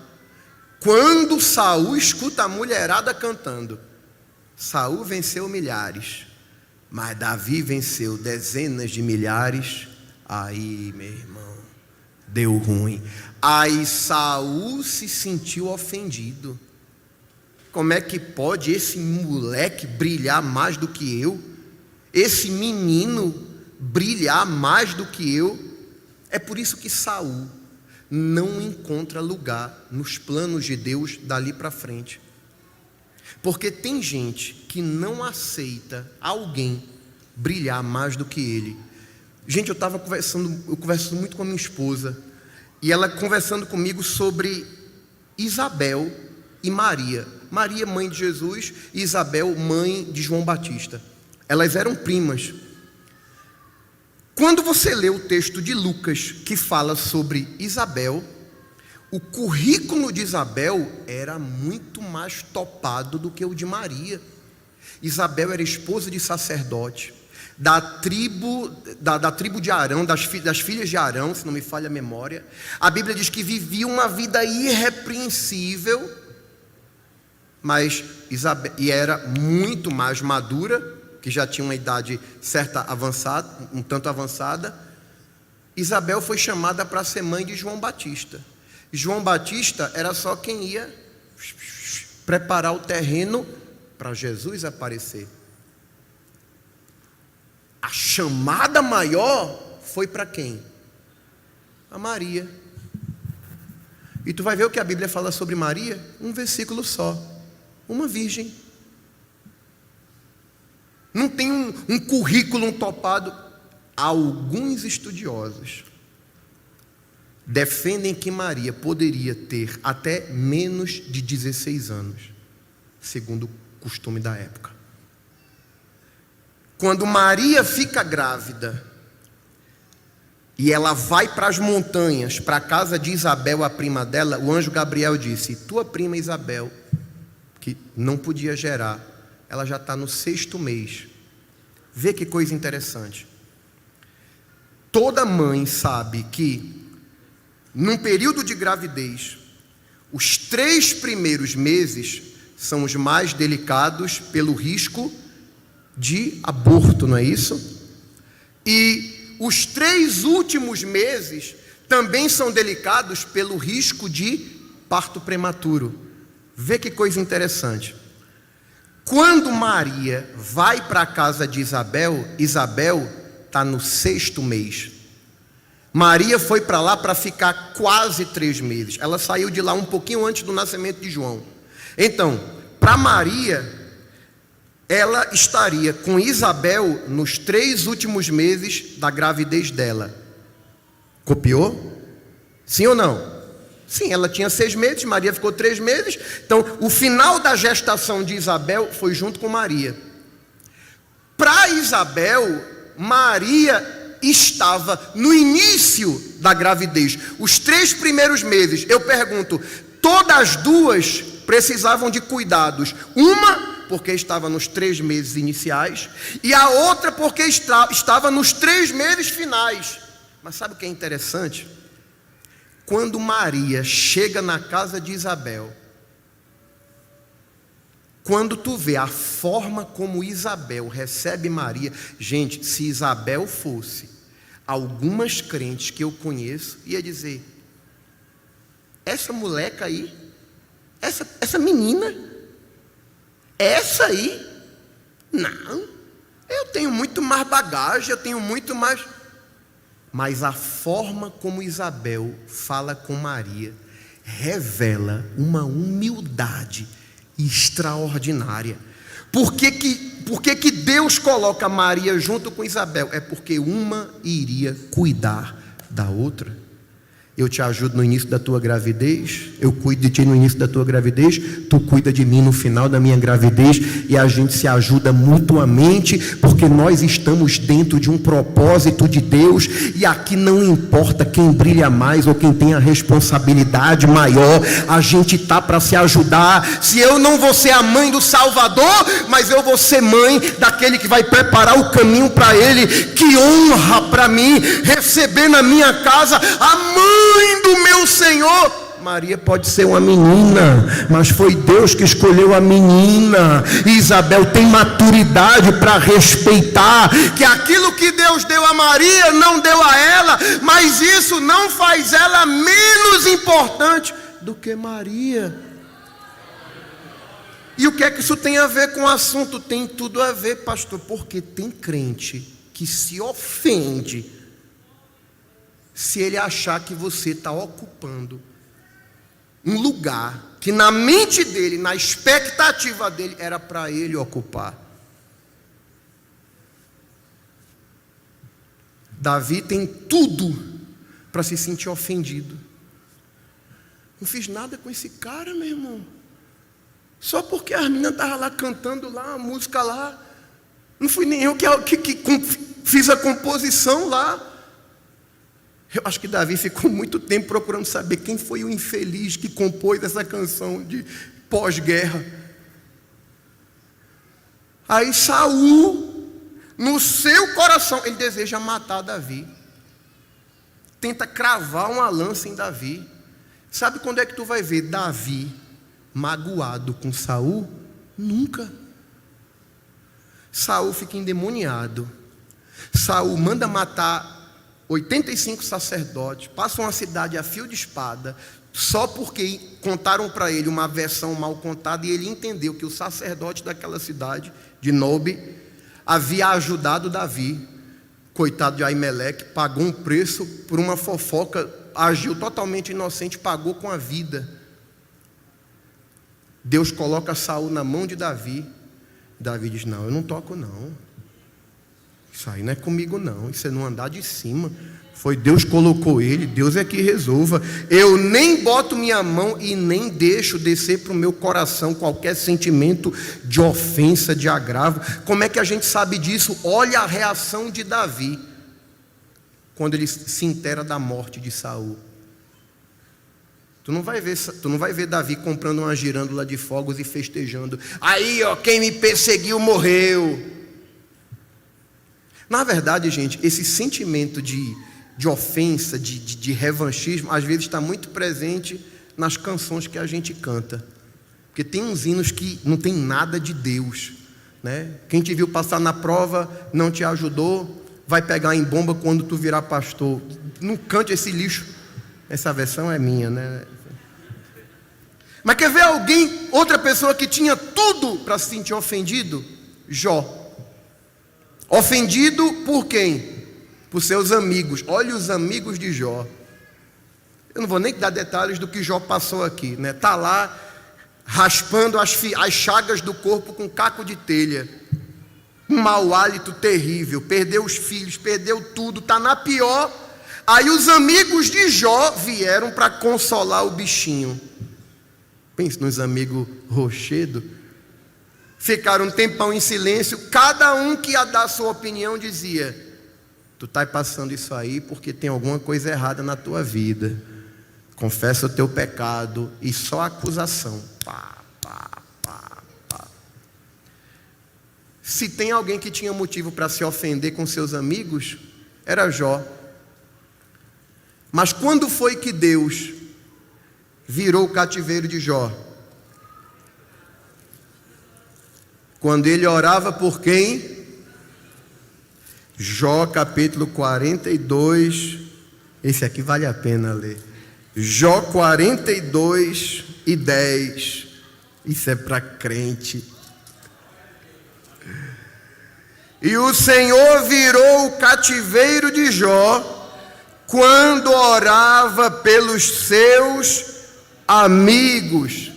Quando Saul escuta a mulherada cantando: Saul venceu milhares, mas Davi venceu dezenas de milhares. Aí, meu irmão, deu ruim. Aí Saul se sentiu ofendido. Como é que pode esse moleque brilhar mais do que eu? Esse menino brilhar mais do que eu? É por isso que Saul não encontra lugar nos planos de Deus dali para frente. Porque tem gente que não aceita alguém brilhar mais do que ele. Gente, eu conversando muito com a minha esposa, e ela conversando comigo sobre Isabel e Maria. Maria, mãe de Jesus, e Isabel, mãe de João Batista. Elas eram primas. Quando você lê o texto de Lucas, que fala sobre Isabel, o currículo de Isabel era muito mais topado do que o de Maria. Isabel era esposa de sacerdote, da tribo de Arão, das filhas de Arão, se não me falha a memória. A Bíblia diz que vivia uma vida irrepreensível, mas Isabel, e era muito mais madura, que já tinha uma idade certa avançada, um tanto avançada. Isabel foi chamada para ser mãe de João Batista. João Batista era só quem ia preparar o terreno para Jesus aparecer. A chamada maior foi para quem? A Maria. E tu vai ver o que a Bíblia fala sobre Maria? Um versículo só. Uma virgem. Não tem um currículo topado. Alguns estudiosos defendem que Maria poderia ter até menos de 16 anos, segundo o costume da época. Quando Maria fica grávida e ela vai para as montanhas, para a casa de Isabel, a prima dela, o anjo Gabriel disse: tua prima Isabel, que não podia gerar, ela já está no 6º mês. Vê que coisa interessante. Toda mãe sabe que, num período de gravidez, os 3 primeiros meses são os mais delicados pelo risco de aborto, não é isso? E os 3 últimos meses também são delicados pelo risco de parto prematuro. Vê que coisa interessante. Quando Maria vai para a casa de Isabel, Isabel está no 6º mês. Maria foi para lá para ficar quase 3 meses. Ela saiu de lá um pouquinho antes do nascimento de João. Então, para Maria, ela estaria com Isabel nos 3 últimos meses da gravidez dela. Copiou? Sim ou não? Sim, ela tinha 6 meses, Maria ficou 3 meses. Então, o final da gestação de Isabel foi junto com Maria. Para Isabel, Maria estava no início da gravidez, os 3 primeiros meses. Eu pergunto, todas as duas precisavam de cuidados. Uma porque estava nos 3 meses iniciais, e a outra porque estava nos 3 meses finais. Mas sabe o que é interessante? Quando Maria chega na casa de Isabel, quando tu vê a forma como Isabel recebe Maria, gente, se Isabel fosse, algumas crentes que eu conheço ia dizer: essa moleca aí, essa menina, essa aí, não, eu tenho muito mais bagagem, eu tenho muito mais. Mas a forma como Isabel fala com Maria revela uma humildade extraordinária. Por que Deus coloca Maria junto com Isabel? É porque uma iria cuidar da outra. Eu te ajudo no início da tua gravidez, eu cuido de ti no início da tua gravidez, tu cuida de mim no final da minha gravidez, e a gente se ajuda mutuamente, porque nós estamos dentro de um propósito de Deus, e aqui não importa quem brilha mais ou quem tem a responsabilidade maior, a gente está para se ajudar. Se eu não vou ser a mãe do Salvador, mas eu vou ser mãe daquele que vai preparar o caminho para ele. Que honra para mim receber na minha casa a mãe do meu Senhor. Maria pode ser uma menina, mas foi Deus que escolheu a menina. E Isabel tem maturidade para respeitar que aquilo que Deus deu a Maria não deu a ela, mas isso não faz ela menos importante do que Maria. E o que é que isso tem a ver com o assunto? Tem tudo a ver, pastor, porque tem crente que se ofende se ele achar que você está ocupando um lugar que na mente dele, na expectativa dele, era para ele ocupar. Davi tem tudo para se sentir ofendido. Não fiz nada com esse cara, meu irmão. Só porque a menina estava lá cantando lá, a música lá. Não fui nem eu que fiz a composição lá. Eu acho que Davi ficou muito tempo procurando saber quem foi o infeliz que compôs essa canção de pós-guerra. Aí Saul, no seu coração, ele deseja matar Davi. Tenta cravar uma lança em Davi. Sabe quando é que tu vai ver Davi magoado com Saul? Nunca. Saul fica endemoniado. Saul manda matar 85 sacerdotes, passam a cidade a fio de espada, só porque contaram para ele uma versão mal contada, e ele entendeu que o sacerdote daquela cidade, de Nobe, havia ajudado Davi. Coitado de Aimeleque, pagou um preço por uma fofoca, agiu totalmente inocente, pagou com a vida. Deus coloca Saul na mão de Davi. Davi diz: não, eu não toco não. Isso aí não é comigo não, isso é no andar de cima. Foi Deus colocou ele, Deus é que resolva. Eu nem boto minha mão e nem deixo descer para o meu coração qualquer sentimento de ofensa, de agravo. Como é que a gente sabe disso? Olha a reação de Davi quando ele se entera da morte de Saul. Tu não vai ver Davi comprando uma girândola de fogos e festejando. Aí, ó, quem me perseguiu morreu. Na verdade, gente, esse sentimento de ofensa, de revanchismo, às vezes está muito presente nas canções que a gente canta. Porque tem uns hinos que não tem nada de Deus, né? Quem te viu passar na prova não te ajudou, vai pegar em bomba quando tu virar pastor. Não cante esse lixo. Essa versão é minha, né? Mas quer ver outra pessoa que tinha tudo para se sentir ofendido? Jó. Ofendido por quem? Por seus amigos. Olha os amigos de Jó. Eu não vou nem dar detalhes do que Jó passou aqui, né? Está lá raspando as chagas do corpo com caco de telha. Um mau hálito terrível. Perdeu os filhos, perdeu tudo, está na pior. Aí os amigos de Jó vieram para consolar o bichinho. Pense nos amigos rochedo. Ficaram um tempão em silêncio. Cada um que ia dar sua opinião dizia: tu estás passando isso aí porque tem alguma coisa errada na tua vida. Confessa o teu pecado. E só acusação. Pá, pá, pá, pá. Se tem alguém que tinha motivo para se ofender com seus amigos, era Jó. Mas quando foi que Deus virou o cativeiro de Jó? Quando ele orava por quem? Jó capítulo 42, esse aqui vale a pena ler. Jó 42 e 10, isso é para crente. E o Senhor virou o cativeiro de Jó quando orava pelos seus amigos.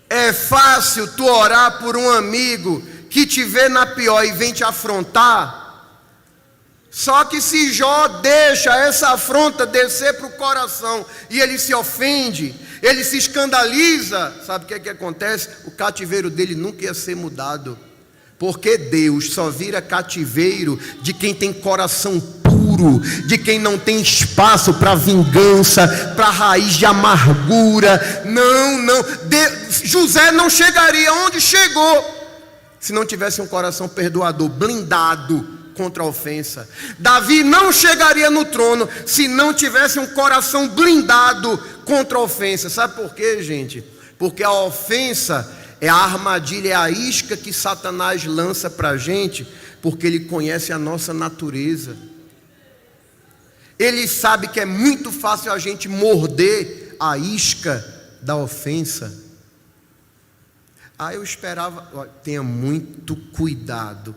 É fácil tu orar por um amigo que te vê na pior e vem te afrontar? Só que se Jó deixa essa afronta descer para o coração e ele se ofende, ele se escandaliza, sabe o que acontece? O cativeiro dele nunca ia ser mudado, porque Deus só vira cativeiro de quem tem coração puro, de quem não tem espaço para vingança, para raiz de amargura. José não chegaria onde chegou se não tivesse um coração perdoador, blindado contra a ofensa. Davi não chegaria no trono se não tivesse um coração blindado contra a ofensa. Sabe por quê, gente? Porque a ofensa é a armadilha, é a isca que Satanás lança para a gente, porque ele conhece a nossa natureza. Ele sabe que é muito fácil a gente morder a isca da ofensa. Eu esperava. Tenha muito cuidado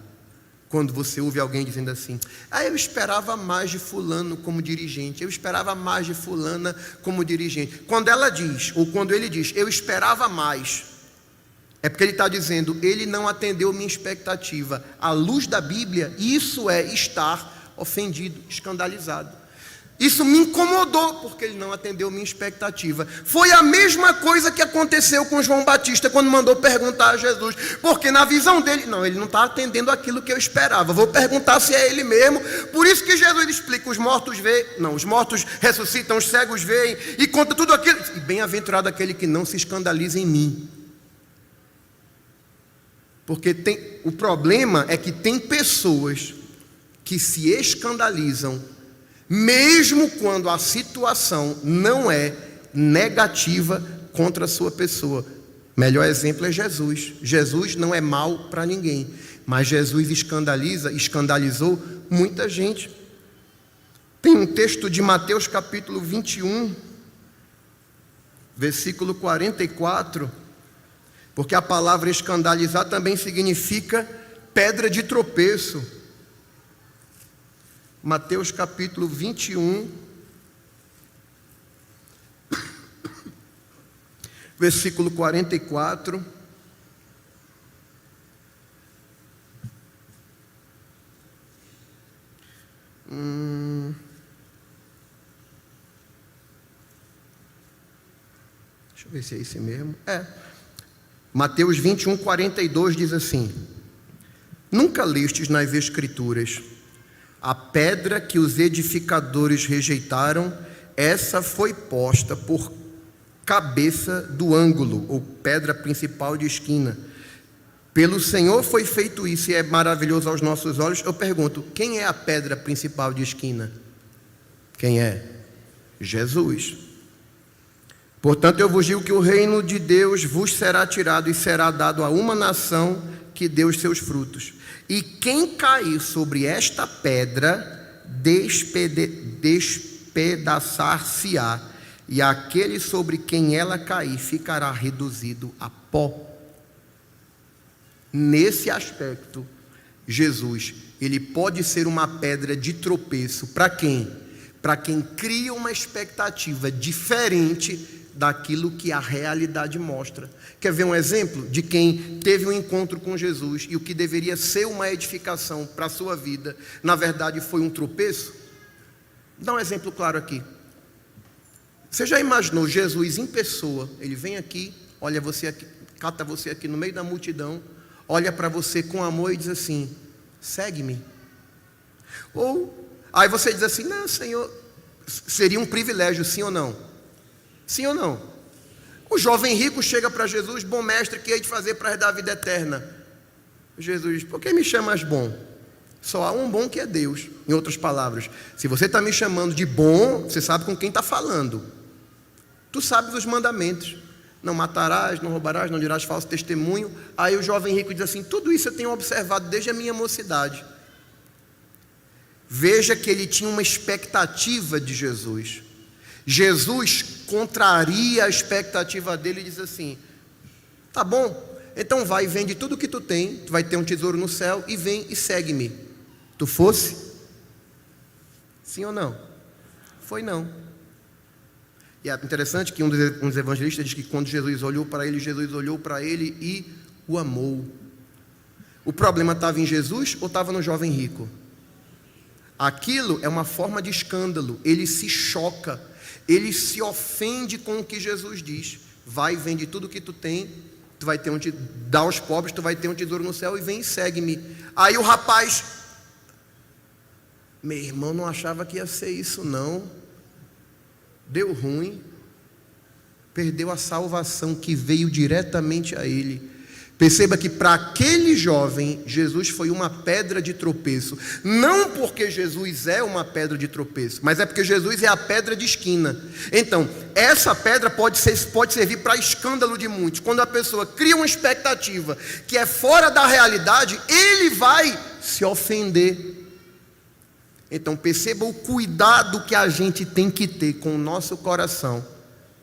quando você ouve alguém dizendo assim: eu esperava mais de fulano como dirigente, eu esperava mais de fulana como dirigente. Quando ela diz, ou quando ele diz, eu esperava mais, é porque ele está dizendo, ele não atendeu minha expectativa. À luz da Bíblia, isso é estar ofendido, escandalizado. Isso me incomodou, porque ele não atendeu minha expectativa. Foi a mesma coisa que aconteceu com João Batista, quando mandou perguntar a Jesus, porque na visão dele, ele não está atendendo aquilo que eu esperava, vou perguntar se é ele mesmo. Por isso que Jesus explica, os mortos os mortos ressuscitam, os cegos veem, e conta tudo aquilo, e bem-aventurado aquele que não se escandaliza em mim. Porque o problema é que tem pessoas que se escandalizam mesmo quando a situação não é negativa contra a sua pessoa. Melhor exemplo é Jesus. Jesus não é mal para ninguém, mas Jesus escandalizou muita gente. Tem um texto de Mateus capítulo 21, versículo 44, porque a palavra escandalizar também significa pedra de tropeço. Mateus capítulo 21, versículo 44. Deixa eu ver se é esse mesmo. Mateus 21, 42 diz assim: nunca lestes nas Escrituras: a pedra que os edificadores rejeitaram, essa foi posta por cabeça do ângulo, ou pedra principal de esquina. Pelo Senhor foi feito isso, e é maravilhoso aos nossos olhos. Eu pergunto, quem é a pedra principal de esquina? Quem é? Jesus. Portanto, eu vos digo que o reino de Deus vos será tirado e será dado a uma nação que dê os seus frutos. E quem cair sobre esta pedra, despedaçar-se-á, e aquele sobre quem ela cair ficará reduzido a pó. Nesse aspecto, Jesus, ele pode ser uma pedra de tropeço para quem? Para quem cria uma expectativa diferente daquilo que a realidade mostra. Quer ver um exemplo de quem teve um encontro com Jesus e o que deveria ser uma edificação para a sua vida, na verdade foi um tropeço? Dá um exemplo claro aqui. Você já imaginou Jesus em pessoa? Ele vem aqui, olha você aqui, cata você aqui no meio da multidão, olha para você com amor e diz assim: segue-me. Ou aí você diz assim: não, Senhor, seria um privilégio, sim ou não? Sim ou não? O jovem rico chega para Jesus: bom mestre, que hei de fazer para herdar a vida eterna? Jesus: por que me chamas bom? Só há um bom, que é Deus. Em outras palavras, se você está me chamando de bom, você sabe com quem está falando. Tu sabes os mandamentos: não matarás, não roubarás, não dirás falso testemunho. Aí o jovem rico diz assim: tudo isso eu tenho observado desde a minha mocidade. Veja que ele tinha uma expectativa de Jesus. Jesus contraria a expectativa dele e diz assim: tá bom, então vai e vende tudo que tu tem, tu vai ter um tesouro no céu, e vem e segue-me. Tu fosse? Sim ou não? Foi não. E é interessante que um dos evangelistas diz que quando Jesus olhou para ele e o amou. O problema estava em Jesus ou estava no jovem rico? Aquilo é uma forma de escândalo. Ele se choca, ele se ofende com o que Jesus diz: vai e vende tudo que tu tem, tu vai ter dá aos pobres, tu vai ter um tesouro no céu, e vem e segue-me. Aí o rapaz: meu irmão não achava que ia ser isso não. Deu ruim, perdeu a salvação que veio diretamente a ele. Perceba que para aquele jovem, Jesus foi uma pedra de tropeço. Não porque Jesus é uma pedra de tropeço, mas é porque Jesus é a pedra de esquina. Então, essa pedra pode servir para escândalo de muitos. Quando a pessoa cria uma expectativa que é fora da realidade, ele vai se ofender. Então perceba o cuidado que a gente tem que ter com o nosso coração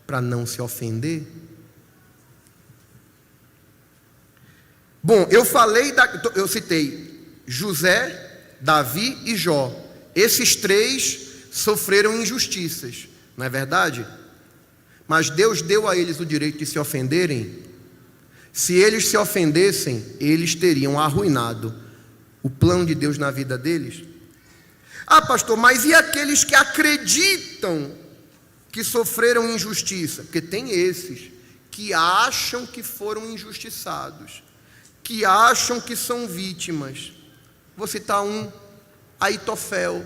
para não se ofender. Bom, eu citei José, Davi e Jó. Esses três sofreram injustiças, não é verdade? Mas Deus deu a eles o direito de se ofenderem. Se eles se ofendessem, eles teriam arruinado o plano de Deus na vida deles. Ah, pastor, mas e aqueles que acreditam que sofreram injustiça? Porque tem esses que acham que foram injustiçados, que acham que são vítimas. Vou citar um: Aitofel.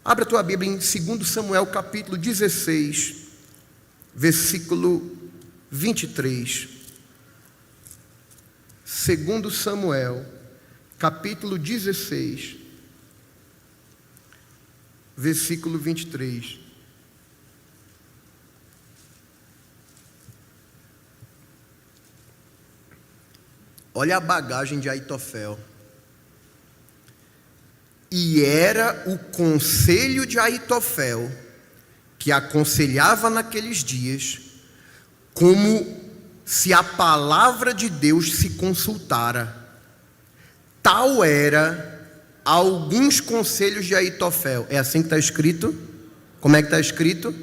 Abra a tua Bíblia em 2 Samuel capítulo 16, versículo 23. 2 Samuel capítulo 16, versículo 23. Olha a bagagem de Aitofel. E era o conselho de Aitofel, que aconselhava naqueles dias, como se a palavra de Deus se consultara. Tal era alguns conselhos de Aitofel. É assim que está escrito? Como é que está escrito?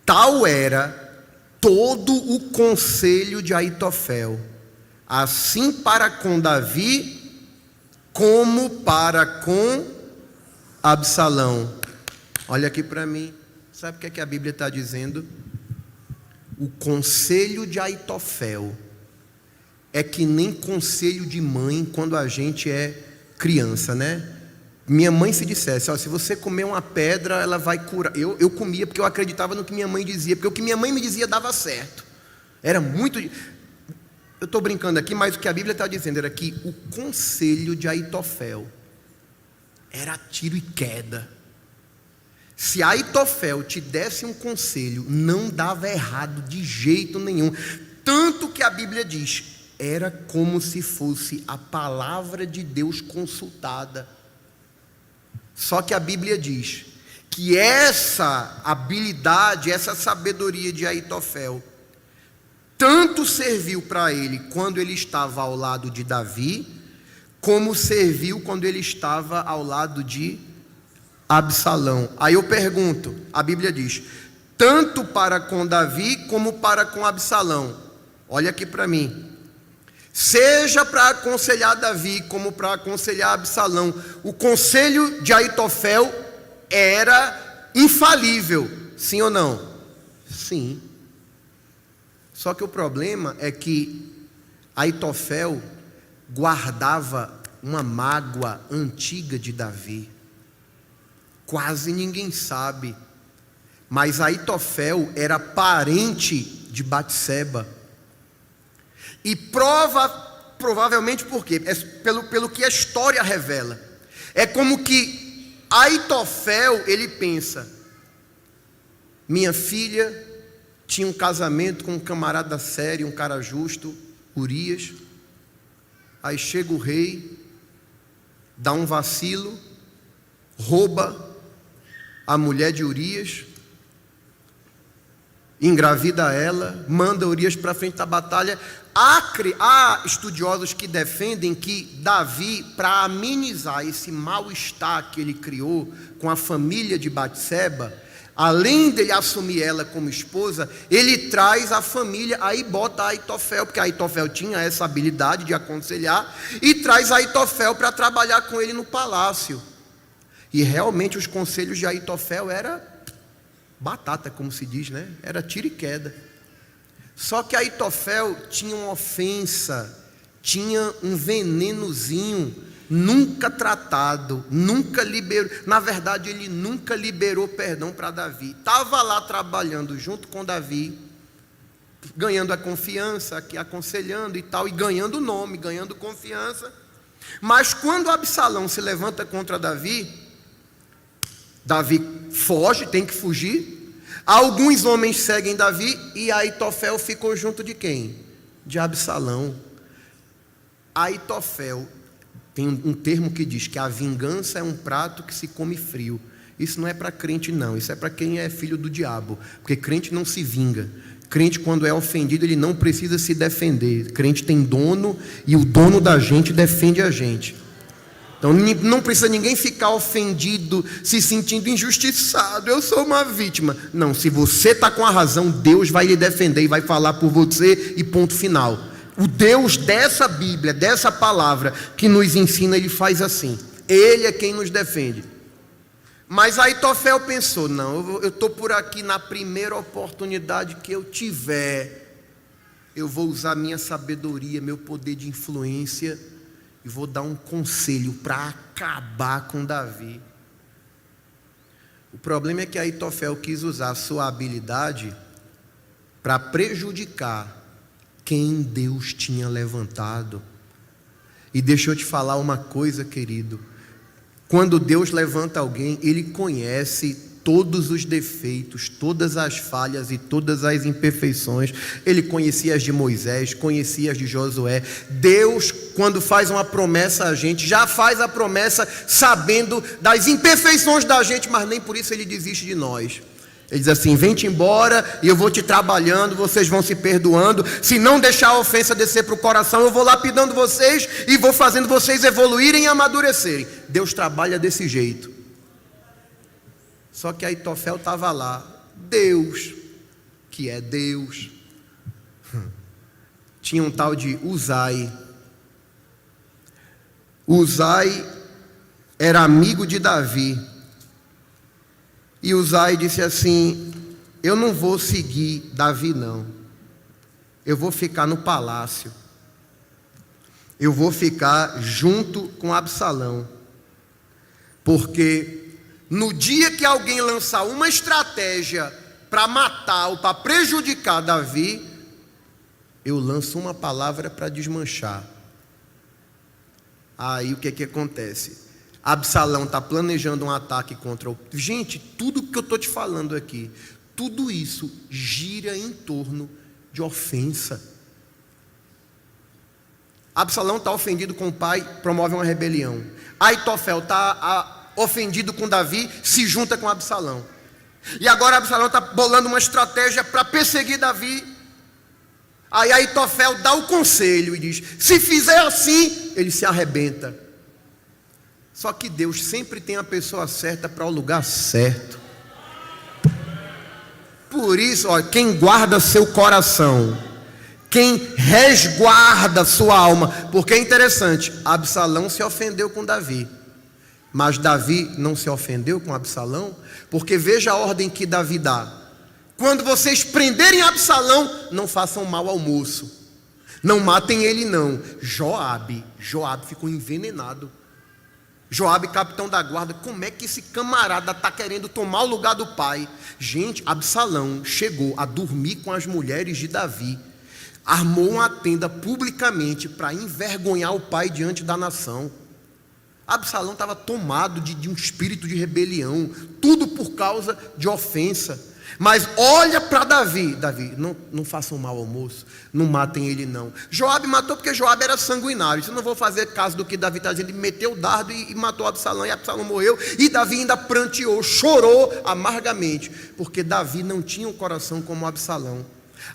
Tal era todo o conselho de Aitofel, assim para com Davi como para com Absalão. Olha aqui para mim. Sabe o que é que a Bíblia está dizendo? O conselho de Aitofel é que nem conselho de mãe quando a gente é criança, né? Minha mãe se dissesse, ó, se você comer uma pedra, ela vai curar. Eu comia porque eu acreditava no que minha mãe dizia, porque o que minha mãe me dizia dava certo. Era muito... Eu estou brincando aqui, mas o que a Bíblia está dizendo era que o conselho de Aitofel era tiro e queda. Se Aitofel te desse um conselho, não dava errado de jeito nenhum. Tanto que a Bíblia diz, era como se fosse a palavra de Deus consultada. Só que a Bíblia diz que essa habilidade, essa sabedoria de Aitofel, tanto serviu para ele quando ele estava ao lado de Davi, como serviu quando ele estava ao lado de Absalão. Aí eu pergunto, a Bíblia diz, tanto para com Davi como para com Absalão. Olha aqui para mim. Seja para aconselhar Davi como para aconselhar Absalão, o conselho de Aitofel era infalível, sim ou não? Sim. Só que o problema é que Aitofel guardava uma mágoa antiga de Davi. Quase ninguém sabe, mas Aitofel era parente de Batseba. E provavelmente por quê? Pelo que a história revela. É como que Aitofel, ele pensa, minha filha tinha um casamento com um camarada sério, um cara justo, Urias. Aí chega o rei, dá um vacilo, rouba a mulher de Urias, engravida ela, manda Urias para frente da batalha. Há estudiosos que defendem que Davi, para amenizar esse mal-estar que ele criou com a família de Batseba, além dele assumir ela como esposa, ele traz a família, aí bota Aitofel, porque Aitofel tinha essa habilidade de aconselhar, e traz Aitofel para trabalhar com ele no palácio. E realmente os conselhos de Aitofel era batata, como se diz, né? Era tiro e queda. Só que Aitofel tinha uma ofensa, tinha um venenozinho nunca tratado, nunca liberou. Na verdade, ele nunca liberou perdão para Davi. Estava lá trabalhando junto com Davi, ganhando a confiança, aqui aconselhando e tal, e ganhando nome, ganhando confiança. Mas quando Absalão se levanta contra Davi, Davi foge, tem que fugir. Alguns homens seguem Davi e Aitofel ficou junto de quem? De Absalão. Aitofel tem um termo que diz que a vingança é um prato que se come frio. Isso não é para crente não, isso é para quem é filho do diabo, porque crente não se vinga. Crente, quando é ofendido, ele não precisa se defender. Crente tem dono e o dono da gente defende a gente. Então não precisa ninguém ficar ofendido, se sentindo injustiçado. Eu sou uma vítima. Não, se você está com a razão, Deus vai lhe defender e vai falar por você e ponto final. O Deus dessa Bíblia, dessa palavra que nos ensina, ele faz assim. Ele é quem nos defende. Mas Aitofel pensou, não, eu estou por aqui na primeira oportunidade que eu tiver, eu vou usar minha sabedoria, meu poder de influência, e vou dar um conselho para acabar com Davi. O problema é que Aitofel quis usar a sua habilidade para prejudicar quem Deus tinha levantado. E deixa eu te falar uma coisa, querido. Quando Deus levanta alguém, Ele conhece todos os defeitos, todas as falhas e todas as imperfeições. Ele conhecia as de Moisés, conhecia as de Josué. Deus, quando faz uma promessa a gente, já faz a promessa sabendo das imperfeições da gente, mas nem por isso Ele desiste de nós. Ele diz assim, vem-te embora e eu vou te trabalhando, vocês vão se perdoando. Se não deixar a ofensa descer para o coração, eu vou lapidando vocês e vou fazendo vocês evoluírem e amadurecerem. Deus trabalha desse jeito. Só que Aitofel estava lá. Deus, que é Deus, tinha um tal de Uzai. Uzai era amigo de Davi. E Uzai disse assim: eu não vou seguir Davi não. Eu vou ficar no palácio. Eu vou ficar junto com Absalão. Porque no dia que alguém lançar uma estratégia para matar ou para prejudicar Davi, eu lanço uma palavra para desmanchar. Aí o que acontece? Absalão está planejando um ataque contra o... Gente, tudo que eu estou te falando aqui, tudo isso gira em torno de ofensa. Absalão está ofendido com o pai, promove uma rebelião. Aitofel está ofendido com Davi, se junta com Absalão. E agora Absalão está bolando uma estratégia para perseguir Davi. Aí Aitofel dá o conselho e diz: se fizer assim, ele se arrebenta. Só que Deus sempre tem a pessoa certa para o lugar certo. Por isso, ó, quem guarda seu coração, quem resguarda sua alma, porque é interessante, Absalão se ofendeu com Davi, mas Davi não se ofendeu com Absalão, porque veja a ordem que Davi dá: quando vocês prenderem Absalão, não façam mal ao moço, não matem ele não. Joabe ficou envenenado. Joabe, capitão da guarda, como é que esse camarada está querendo tomar o lugar do pai? Gente, Absalão chegou a dormir com as mulheres de Davi, armou uma tenda publicamente para envergonhar o pai diante da nação. Absalão estava tomado de um espírito de rebelião, tudo por causa de ofensa. Mas olha para Davi: Davi, não façam mal ao moço, não matem ele não. Joabe matou porque Joabe era sanguinário. Isso eu não vou fazer caso do que Davi está dizendo. Ele meteu o dardo e matou Absalão, e Absalão morreu. E Davi ainda pranteou, chorou amargamente, porque Davi não tinha um coração como Absalão.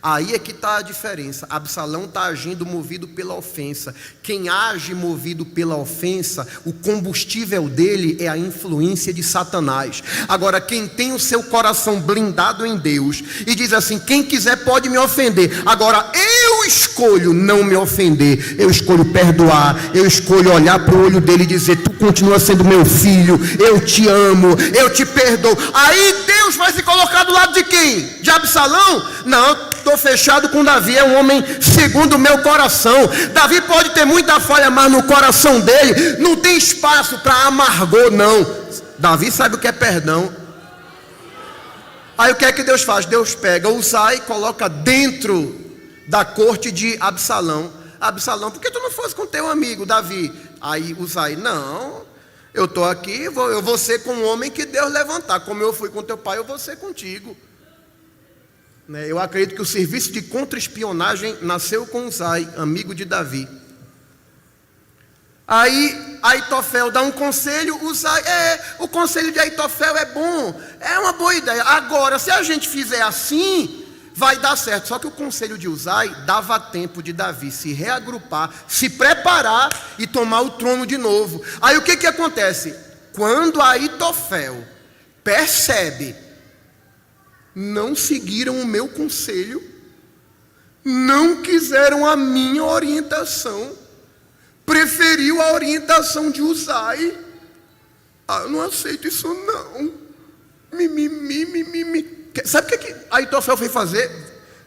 Aí é que está a diferença. Absalão está agindo movido pela ofensa. Quem age movido pela ofensa, o combustível dele é a influência de Satanás. Agora, quem tem o seu coração blindado em Deus e diz assim: quem quiser pode me ofender, agora eu escolho não me ofender, eu escolho perdoar, eu escolho olhar para o olho dele e dizer: tu continua sendo meu filho, eu te amo, eu te perdoo. Aí Deus vai se colocar do lado de quem? De Absalão? Não, estou fechado com Davi, é um homem segundo o meu coração. Davi pode ter muita falha, mas no coração dele não tem espaço para amargor não. Davi sabe o que é perdão. Aí o que é que Deus faz? Deus pega Uzai e coloca dentro da corte de Absalão. Absalão: por que tu não fosse com teu amigo Davi? Aí Uzai: não, eu estou aqui, eu vou ser com um homem que Deus levantar. Como eu fui com teu pai, eu vou ser contigo. Eu acredito que o serviço de contra-espionagem nasceu com Uzai, amigo de Davi. Aí Aitofel dá um conselho, Uzai: o conselho de Aitofel é bom, é uma boa ideia. Agora, se a gente fizer assim, vai dar certo. Só que o conselho de Uzai dava tempo de Davi se reagrupar, se preparar e tomar o trono de novo. Aí o que acontece? Quando Aitofel percebe: não seguiram o meu conselho, não quiseram a minha orientação, preferiu a orientação de Uzai. Eu não aceito isso não. Sabe o que Aitofel foi fazer?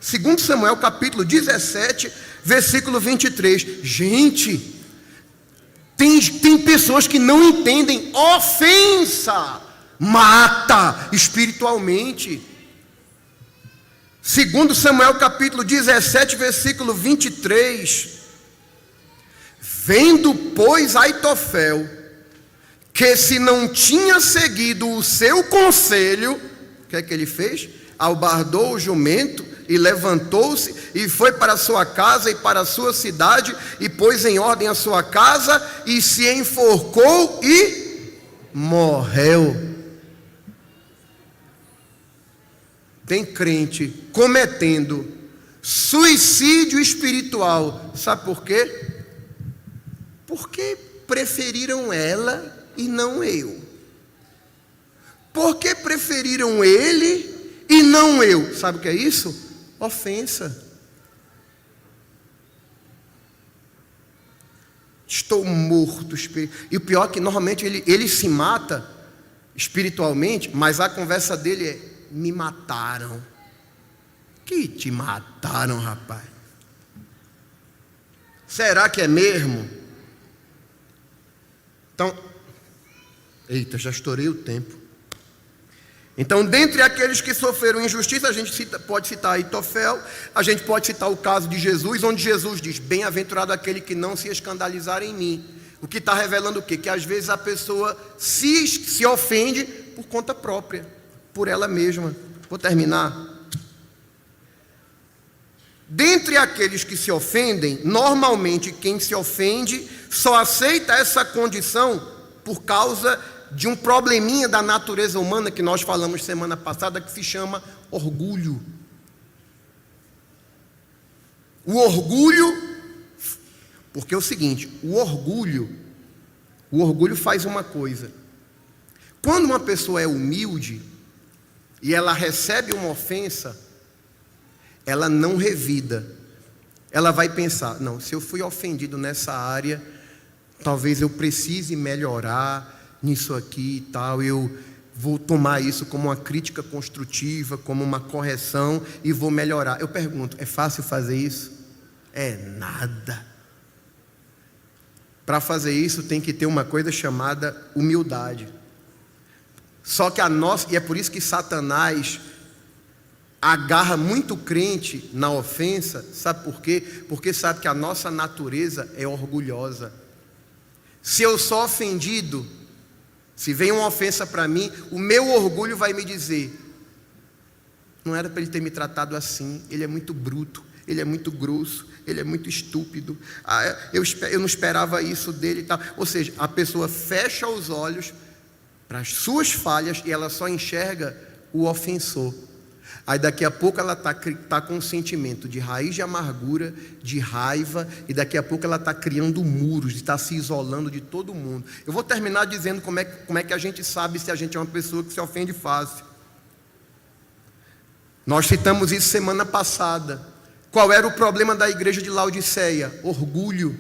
2 Samuel capítulo 17, versículo 23. Gente, tem pessoas que não entendem. Ofensa mata espiritualmente. 2 Samuel capítulo 17, versículo 23. Vendo, pois, Aitofel que se não tinha seguido o seu conselho, o que é que ele fez? Albardou o jumento e levantou-se e foi para a sua casa e para a sua cidade e pôs em ordem a sua casa e se enforcou e morreu. Tem crente cometendo suicídio espiritual. Sabe por quê? Porque preferiram ela e não eu. Porque preferiram ele e não eu. Sabe o que é isso? Ofensa. Estou morto. E o pior é que normalmente ele se mata espiritualmente, mas a conversa dele é: me mataram. Que te mataram, rapaz? Será que é mesmo? Então, eita, já estourei o tempo. Então, dentre aqueles que sofreram injustiça, a gente pode citar Aitofel, a gente pode citar o caso de Jesus, onde Jesus diz: bem-aventurado aquele que não se escandalizar em mim. O que está revelando o quê? Que às vezes a pessoa se ofende por conta própria, por ela mesma. Vou terminar. Dentre aqueles que se ofendem, normalmente quem se ofende só aceita essa condição por causa de um probleminha da natureza humana que nós falamos semana passada, que se chama orgulho. O orgulho, porque é o seguinte, o orgulho faz uma coisa. Quando uma pessoa é humilde e ela recebe uma ofensa, ela não revida. Ela vai pensar: não, se eu fui ofendido nessa área, talvez eu precise melhorar nisso aqui e tal, eu vou tomar isso como uma crítica construtiva, como uma correção e vou melhorar. Eu pergunto: é fácil fazer isso? É nada. Para fazer isso tem que ter uma coisa chamada humildade. Só que e é por isso que Satanás agarra muito crente na ofensa. Sabe por quê? Porque sabe que a nossa natureza é orgulhosa. Se eu sou ofendido, se vem uma ofensa para mim, o meu orgulho vai me dizer: não era para ele ter me tratado assim, ele é muito bruto, ele é muito grosso, ele é muito estúpido, eu não esperava isso dele e tal. Ou seja, a pessoa fecha os olhos para as suas falhas e ela só enxerga o ofensor. Aí daqui a pouco ela está com um sentimento de raiz de amargura, de raiva, e daqui a pouco ela está criando muros, está se isolando de todo mundo. Eu vou terminar dizendo como é que a gente sabe se a gente é uma pessoa que se ofende fácil. Nós citamos isso semana passada. Qual era o problema da igreja de Laodiceia? Orgulho.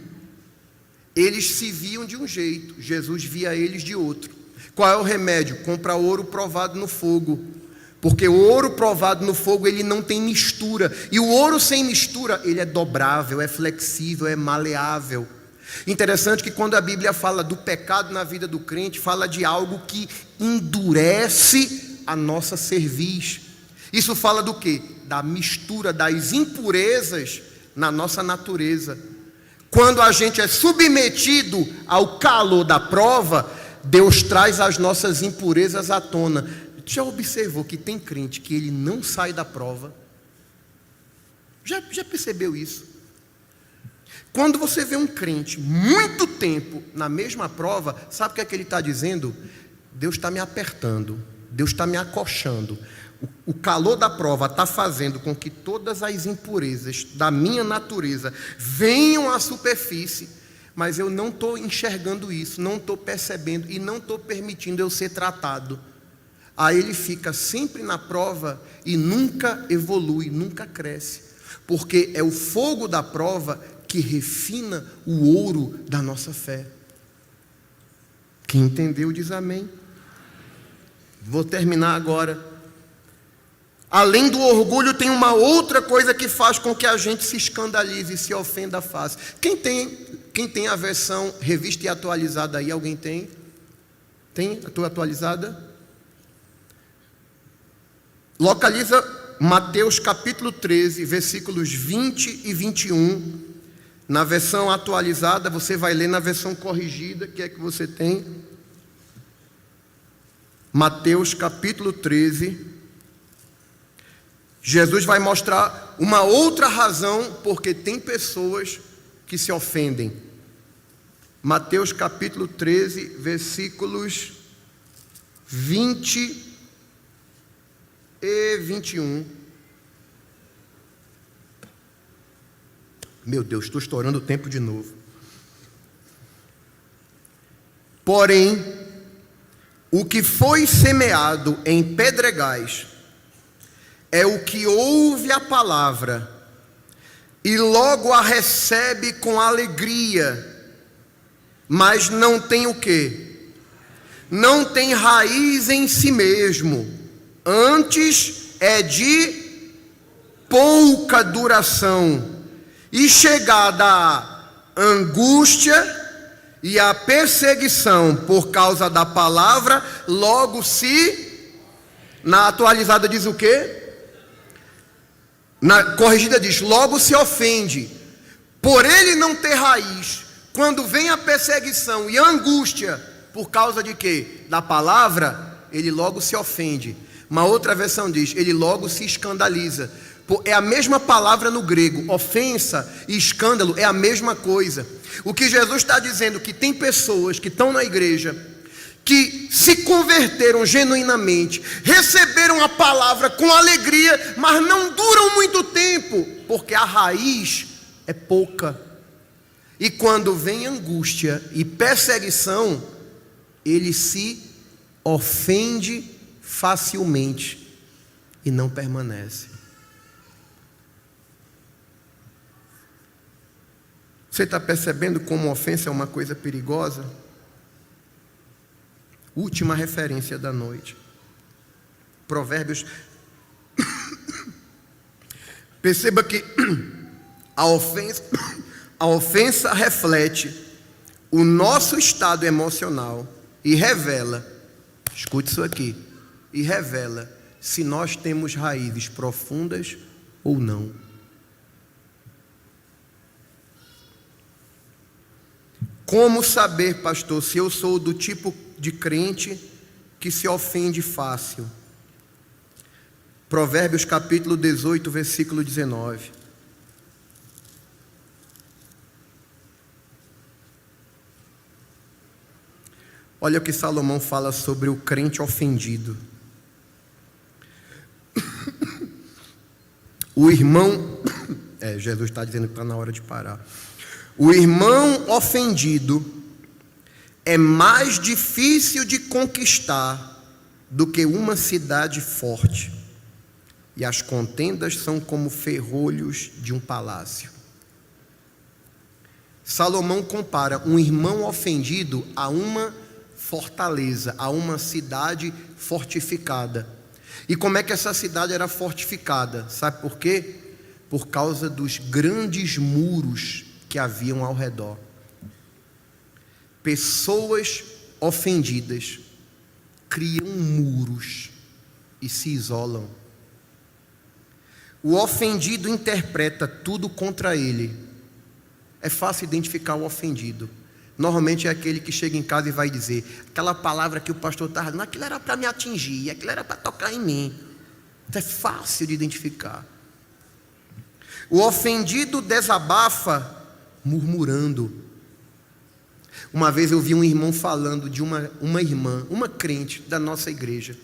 Eles se viam de um jeito, Jesus via eles de outro. Qual é o remédio? Compra ouro provado no fogo. Porque o ouro provado no fogo, ele não tem mistura. E o ouro sem mistura, ele é dobrável, é flexível, é maleável. Interessante que quando a Bíblia fala do pecado na vida do crente, fala de algo que endurece a nossa cerviz. Isso fala do quê? Da mistura, das impurezas na nossa natureza. Quando a gente é submetido ao calor da prova, Deus traz as nossas impurezas à tona. Já observou que tem crente que ele não sai da prova? Já percebeu isso? Quando você vê um crente muito tempo na mesma prova, sabe o que é que ele está dizendo? Deus está me apertando, Deus está me acochando. O calor da prova está fazendo com que todas as impurezas da minha natureza venham à superfície, mas eu não estou enxergando isso, não estou percebendo e não estou permitindo eu ser tratado. Aí ele fica sempre na prova e nunca evolui, nunca cresce. Porque é o fogo da prova que refina o ouro da nossa fé. Quem entendeu diz amém. Vou terminar agora. Além do orgulho, tem uma outra coisa que faz com que a gente se escandalize e se ofenda fácil. Quem tem a versão revista e atualizada aí? Alguém tem? Tem a tua atualizada? Localiza Mateus capítulo 13, versículos 20 e 21. Na versão atualizada, você vai ler na versão corrigida, que é que você tem. Mateus capítulo 13. Jesus vai mostrar uma outra razão porque tem pessoas que se ofendem. Mateus capítulo 13, versículos 20 e 21. Meu Deus, estou estourando o tempo de novo. Porém, o que foi semeado em pedregais é o que ouve a palavra e logo a recebe com alegria, mas não tem o quê? Não tem raiz em si mesmo, antes é de pouca duração, e chegada a angústia e a perseguição por causa da palavra, logo se, na atualizada diz o quê? Na corrigida diz, logo se ofende. Por ele não ter raiz, quando vem a perseguição e a angústia, por causa de quê? Da palavra, ele logo se ofende. Uma outra versão diz, ele logo se escandaliza. É a mesma palavra no grego, ofensa e escândalo é a mesma coisa. O que Jesus está dizendo, que tem pessoas que estão na igreja, que se converteram genuinamente, receberam a palavra com alegria, mas não duram muito tempo, porque a raiz é pouca. E quando vem angústia e perseguição, ele se ofende facilmente e não permanece. Você está percebendo como ofensa é uma coisa perigosa? Última referência da noite. Provérbios. Perceba que a ofensa reflete o nosso estado emocional e revela, escute isso aqui, e revela se nós temos raízes profundas ou não. Como saber, pastor, se eu sou do tipo de crente que se ofende fácil? Provérbios capítulo 18, versículo 19. Olha o que Salomão fala sobre o crente ofendido. O irmão... Jesus está dizendo que está na hora de parar. O irmão ofendido é mais difícil de conquistar do que uma cidade forte, e as contendas são como ferrolhos de um palácio. Salomão compara um irmão ofendido a uma fortaleza, a uma cidade fortificada. E como é que essa cidade era fortificada? Sabe por quê? Por causa dos grandes muros que haviam ao redor. Pessoas ofendidas criam muros e se isolam. O ofendido interpreta tudo contra ele. É fácil identificar o ofendido. Normalmente é aquele que chega em casa e vai dizer, aquela palavra que o pastor estava dizendo, aquilo era para me atingir, aquilo era para tocar em mim. Isso é fácil de identificar. O ofendido desabafa murmurando. Uma vez eu vi um irmão falando de uma irmã, uma crente da nossa igreja,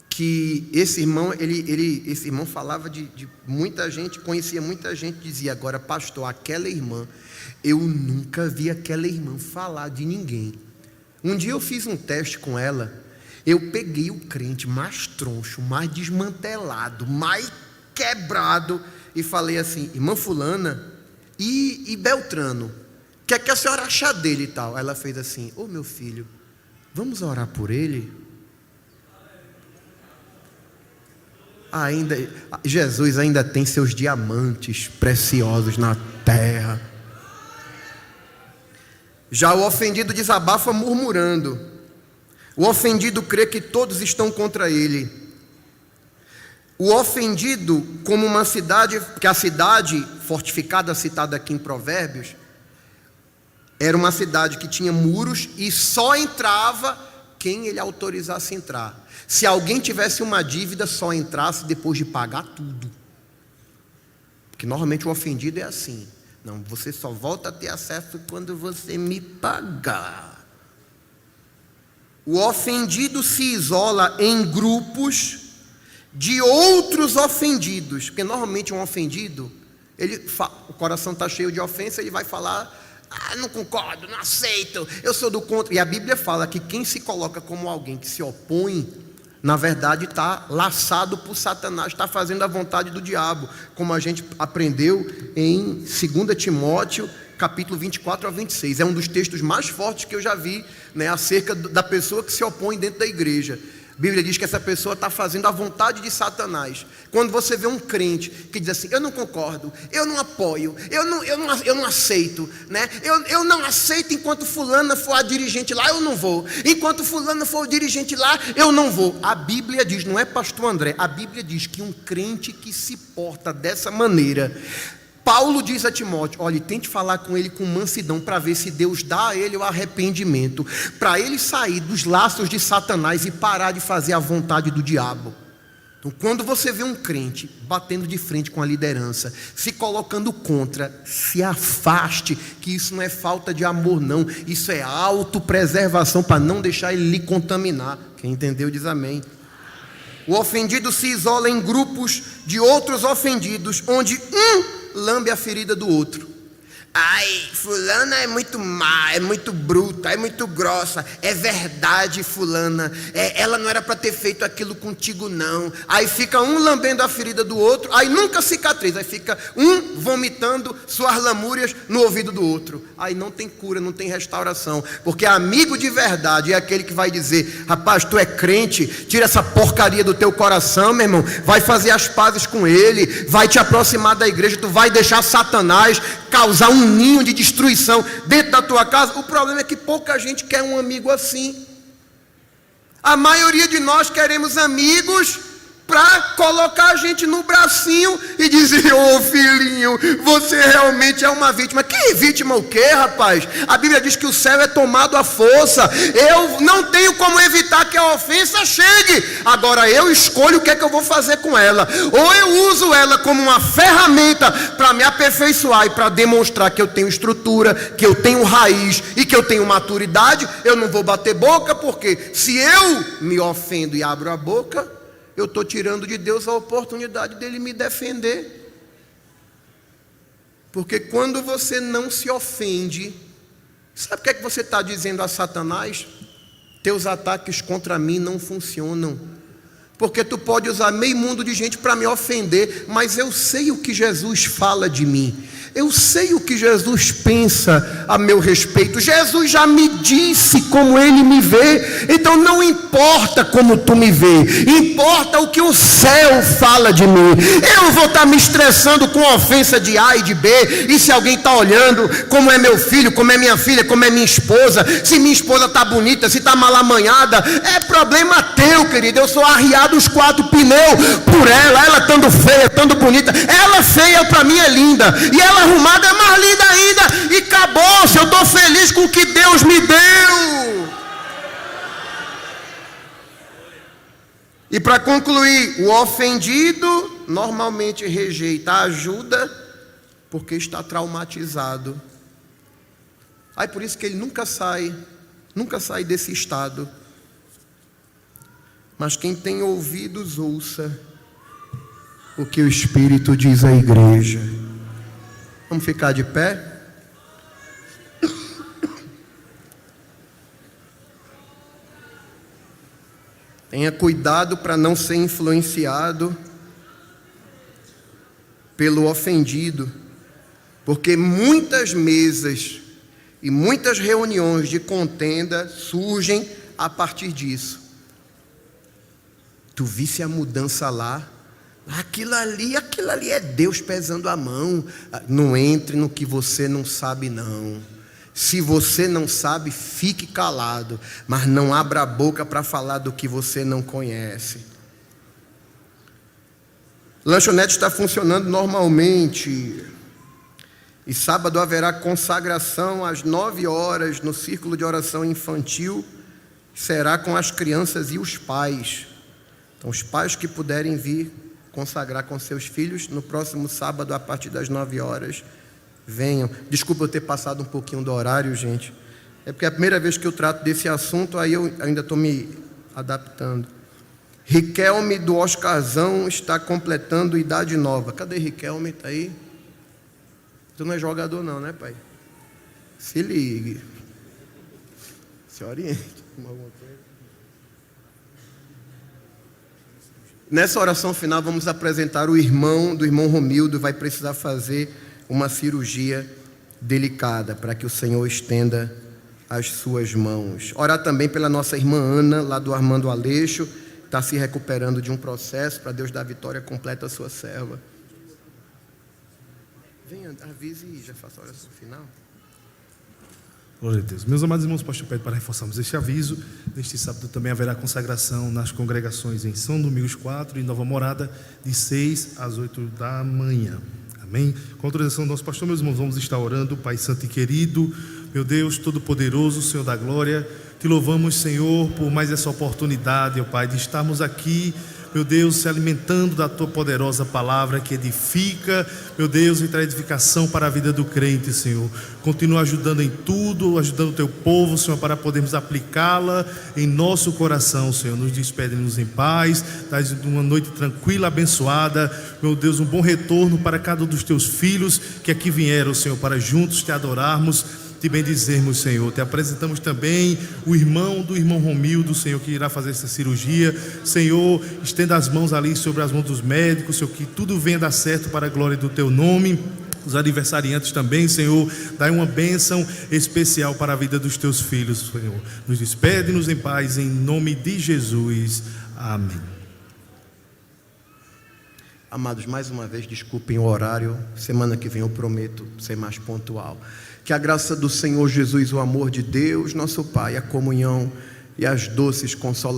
que esse irmão falava de muita gente, conhecia muita gente, dizia, agora pastor, aquela irmã, eu nunca vi aquela irmã falar de ninguém. Um dia eu fiz um teste com ela, eu peguei o crente mais troncho, mais desmantelado, mais quebrado, e falei assim, irmã fulana, e Beltrano, o que é que a senhora acha dele e tal? Ela fez assim, ô meu filho, vamos orar por ele? Jesus ainda tem seus diamantes preciosos na terra. Já o ofendido desabafa murmurando. O ofendido crê que todos estão contra ele. O ofendido, como uma cidade, que a cidade fortificada citada aqui em Provérbios, era uma cidade que tinha muros e só entrava quem ele autorizasse entrar. Se alguém tivesse uma dívida, só entrasse depois de pagar tudo. Porque normalmente o ofendido é assim. Não, você só volta a ter acesso quando você me pagar. O ofendido se isola em grupos de outros ofendidos. Porque normalmente um ofendido, o coração está cheio de ofensa, ele vai falar, não concordo, não aceito, eu sou do contra. E a Bíblia fala que quem se coloca como alguém que se opõe, na verdade está laçado por Satanás, está fazendo a vontade do diabo, como a gente aprendeu em 2 Timóteo capítulo 24 a 26. É um dos textos mais fortes que eu já vi, né, acerca da pessoa que se opõe dentro da igreja. A Bíblia diz que essa pessoa está fazendo a vontade de Satanás. Quando você vê um crente que diz assim: eu não concordo, eu não apoio, eu não aceito, né? eu não aceito enquanto fulana for a dirigente lá, eu não vou. Enquanto fulana for o dirigente lá, eu não vou. A Bíblia diz, não é pastor André, a Bíblia diz que um crente que se porta dessa maneira, Paulo diz a Timóteo: olha, tente falar com ele com mansidão, para ver se Deus dá a ele o arrependimento, para ele sair dos laços de Satanás e parar de fazer a vontade do diabo. Então, quando você vê um crente batendo de frente com a liderança, se colocando contra, se afaste, que isso não é falta de amor não, isso é autopreservação, para não deixar ele lhe contaminar. Quem entendeu diz amém. O ofendido se isola em grupos de outros ofendidos, onde lambe a ferida do outro. Ai, fulana é muito má, é muito bruta, é muito grossa. É verdade, fulana, ela não era para ter feito aquilo contigo não. Aí fica um lambendo a ferida do outro, aí nunca cicatriza. Aí fica um vomitando suas lamúrias no ouvido do outro. Aí não tem cura, não tem restauração. Porque amigo de verdade é aquele que vai dizer: rapaz, tu é crente, tira essa porcaria do teu coração, meu irmão. Vai fazer as pazes com ele, vai te aproximar da igreja. Tu vai deixar Satanás causar um ninho de destruição dentro da tua casa. O problema é que pouca gente quer um amigo assim. A maioria de nós queremos amigos para colocar a gente no bracinho e dizer: ô filhinho, você realmente é uma vítima. Que vítima o quê, rapaz? A Bíblia diz que o céu é tomado à força. Eu não tenho como evitar que a ofensa chegue. Agora eu escolho o que é que eu vou fazer com ela. Ou eu uso ela como uma ferramenta para me aperfeiçoar e para demonstrar que eu tenho estrutura, que eu tenho raiz e que eu tenho maturidade. Eu não vou bater boca, porque se eu me ofendo e abro a boca, eu estou tirando de Deus a oportunidade dele me defender. Porque quando você não se ofende, sabe o que é que você está dizendo a Satanás? Teus ataques contra mim não funcionam. Porque tu pode usar meio mundo de gente para me ofender, mas eu sei o que Jesus fala de mim. Eu sei o que Jesus pensa a meu respeito. Jesus já me disse como ele me vê. Então não importa como tu me vê, importa o que o céu fala de mim. Eu vou estar me estressando com a ofensa de A e de B, e se alguém está olhando como é meu filho, como é minha filha, como é minha esposa, se minha esposa está bonita, se está mal amanhada, é problema teu, querido. Eu sou arriado os 4 pneus por ela estando feia, estando bonita. Ela feia para mim é linda, e ela arrumada é mais linda ainda. E acabou-se, eu estou feliz com o que Deus me deu. E para concluir, o ofendido normalmente rejeita a ajuda porque está traumatizado. Aí por isso que ele nunca sai desse estado. Mas quem tem ouvidos, ouça o que o Espírito diz à igreja. Vamos ficar de pé? Tenha cuidado para não ser influenciado pelo ofendido, porque muitas mesas e muitas reuniões de contenda surgem a partir disso. Tu visse a mudança lá? Aquilo ali é Deus pesando a mão. Não entre no que você não sabe não. Se você não sabe, fique calado, mas não abra a boca para falar do que você não conhece. Lanchonete está funcionando normalmente. E sábado haverá consagração às 9 horas no círculo de oração infantil. Será com as crianças e os pais. Então os pais que puderem vir consagrar com seus filhos no próximo sábado a partir das 9 horas, venham. Desculpa eu ter passado um pouquinho do horário, gente. É porque é a primeira vez que eu trato desse assunto, aí eu ainda estou me adaptando. Riquelme do Oscarzão está completando idade nova. Cadê Riquelme? Está aí? Tu não é jogador não, né, pai? Se ligue. Se oriente. Nessa oração final vamos apresentar o irmão Romildo, vai precisar fazer uma cirurgia delicada, para que o Senhor estenda as suas mãos. Orar também pela nossa irmã Ana, lá do Armando Aleixo, está se recuperando de um processo, para Deus dar vitória completa à sua serva. Venha, avise e já faça a oração final. Glória a Deus. Meus amados irmãos, o pastor pede para reforçarmos este aviso. Neste sábado também haverá consagração nas congregações em São Domingos 4 e Nova Morada, de 6 às 8 da manhã. Amém? Com a autorização do nosso pastor, meus irmãos, vamos estar orando. Pai santo e querido, meu Deus todo-poderoso, Senhor da glória, te louvamos, Senhor, por mais essa oportunidade, ó Pai, de estarmos aqui, meu Deus, se alimentando da tua poderosa palavra que edifica, meu Deus, e traz edificação para a vida do crente, Senhor. Continua ajudando em tudo, ajudando o teu povo, Senhor, para podermos aplicá-la em nosso coração, Senhor. Nos despede-nos em paz, traz uma noite tranquila, abençoada, meu Deus, um bom retorno para cada um dos teus filhos que aqui vieram, Senhor, para juntos te adorarmos, te bendizermos, Senhor. Te apresentamos também o irmão do irmão Romildo, Senhor, que irá fazer essa cirurgia. Senhor, estenda as mãos ali sobre as mãos dos médicos, Senhor, que tudo venha dar certo para a glória do teu nome. Os aniversariantes também, Senhor, dai uma bênção especial para a vida dos teus filhos, Senhor. Nos despede-nos em paz, em nome de Jesus. Amém. Amados, mais uma vez, desculpem o horário. Semana que vem eu prometo ser mais pontual. Que a graça do Senhor Jesus, o amor de Deus, nosso Pai, a comunhão e as doces consolações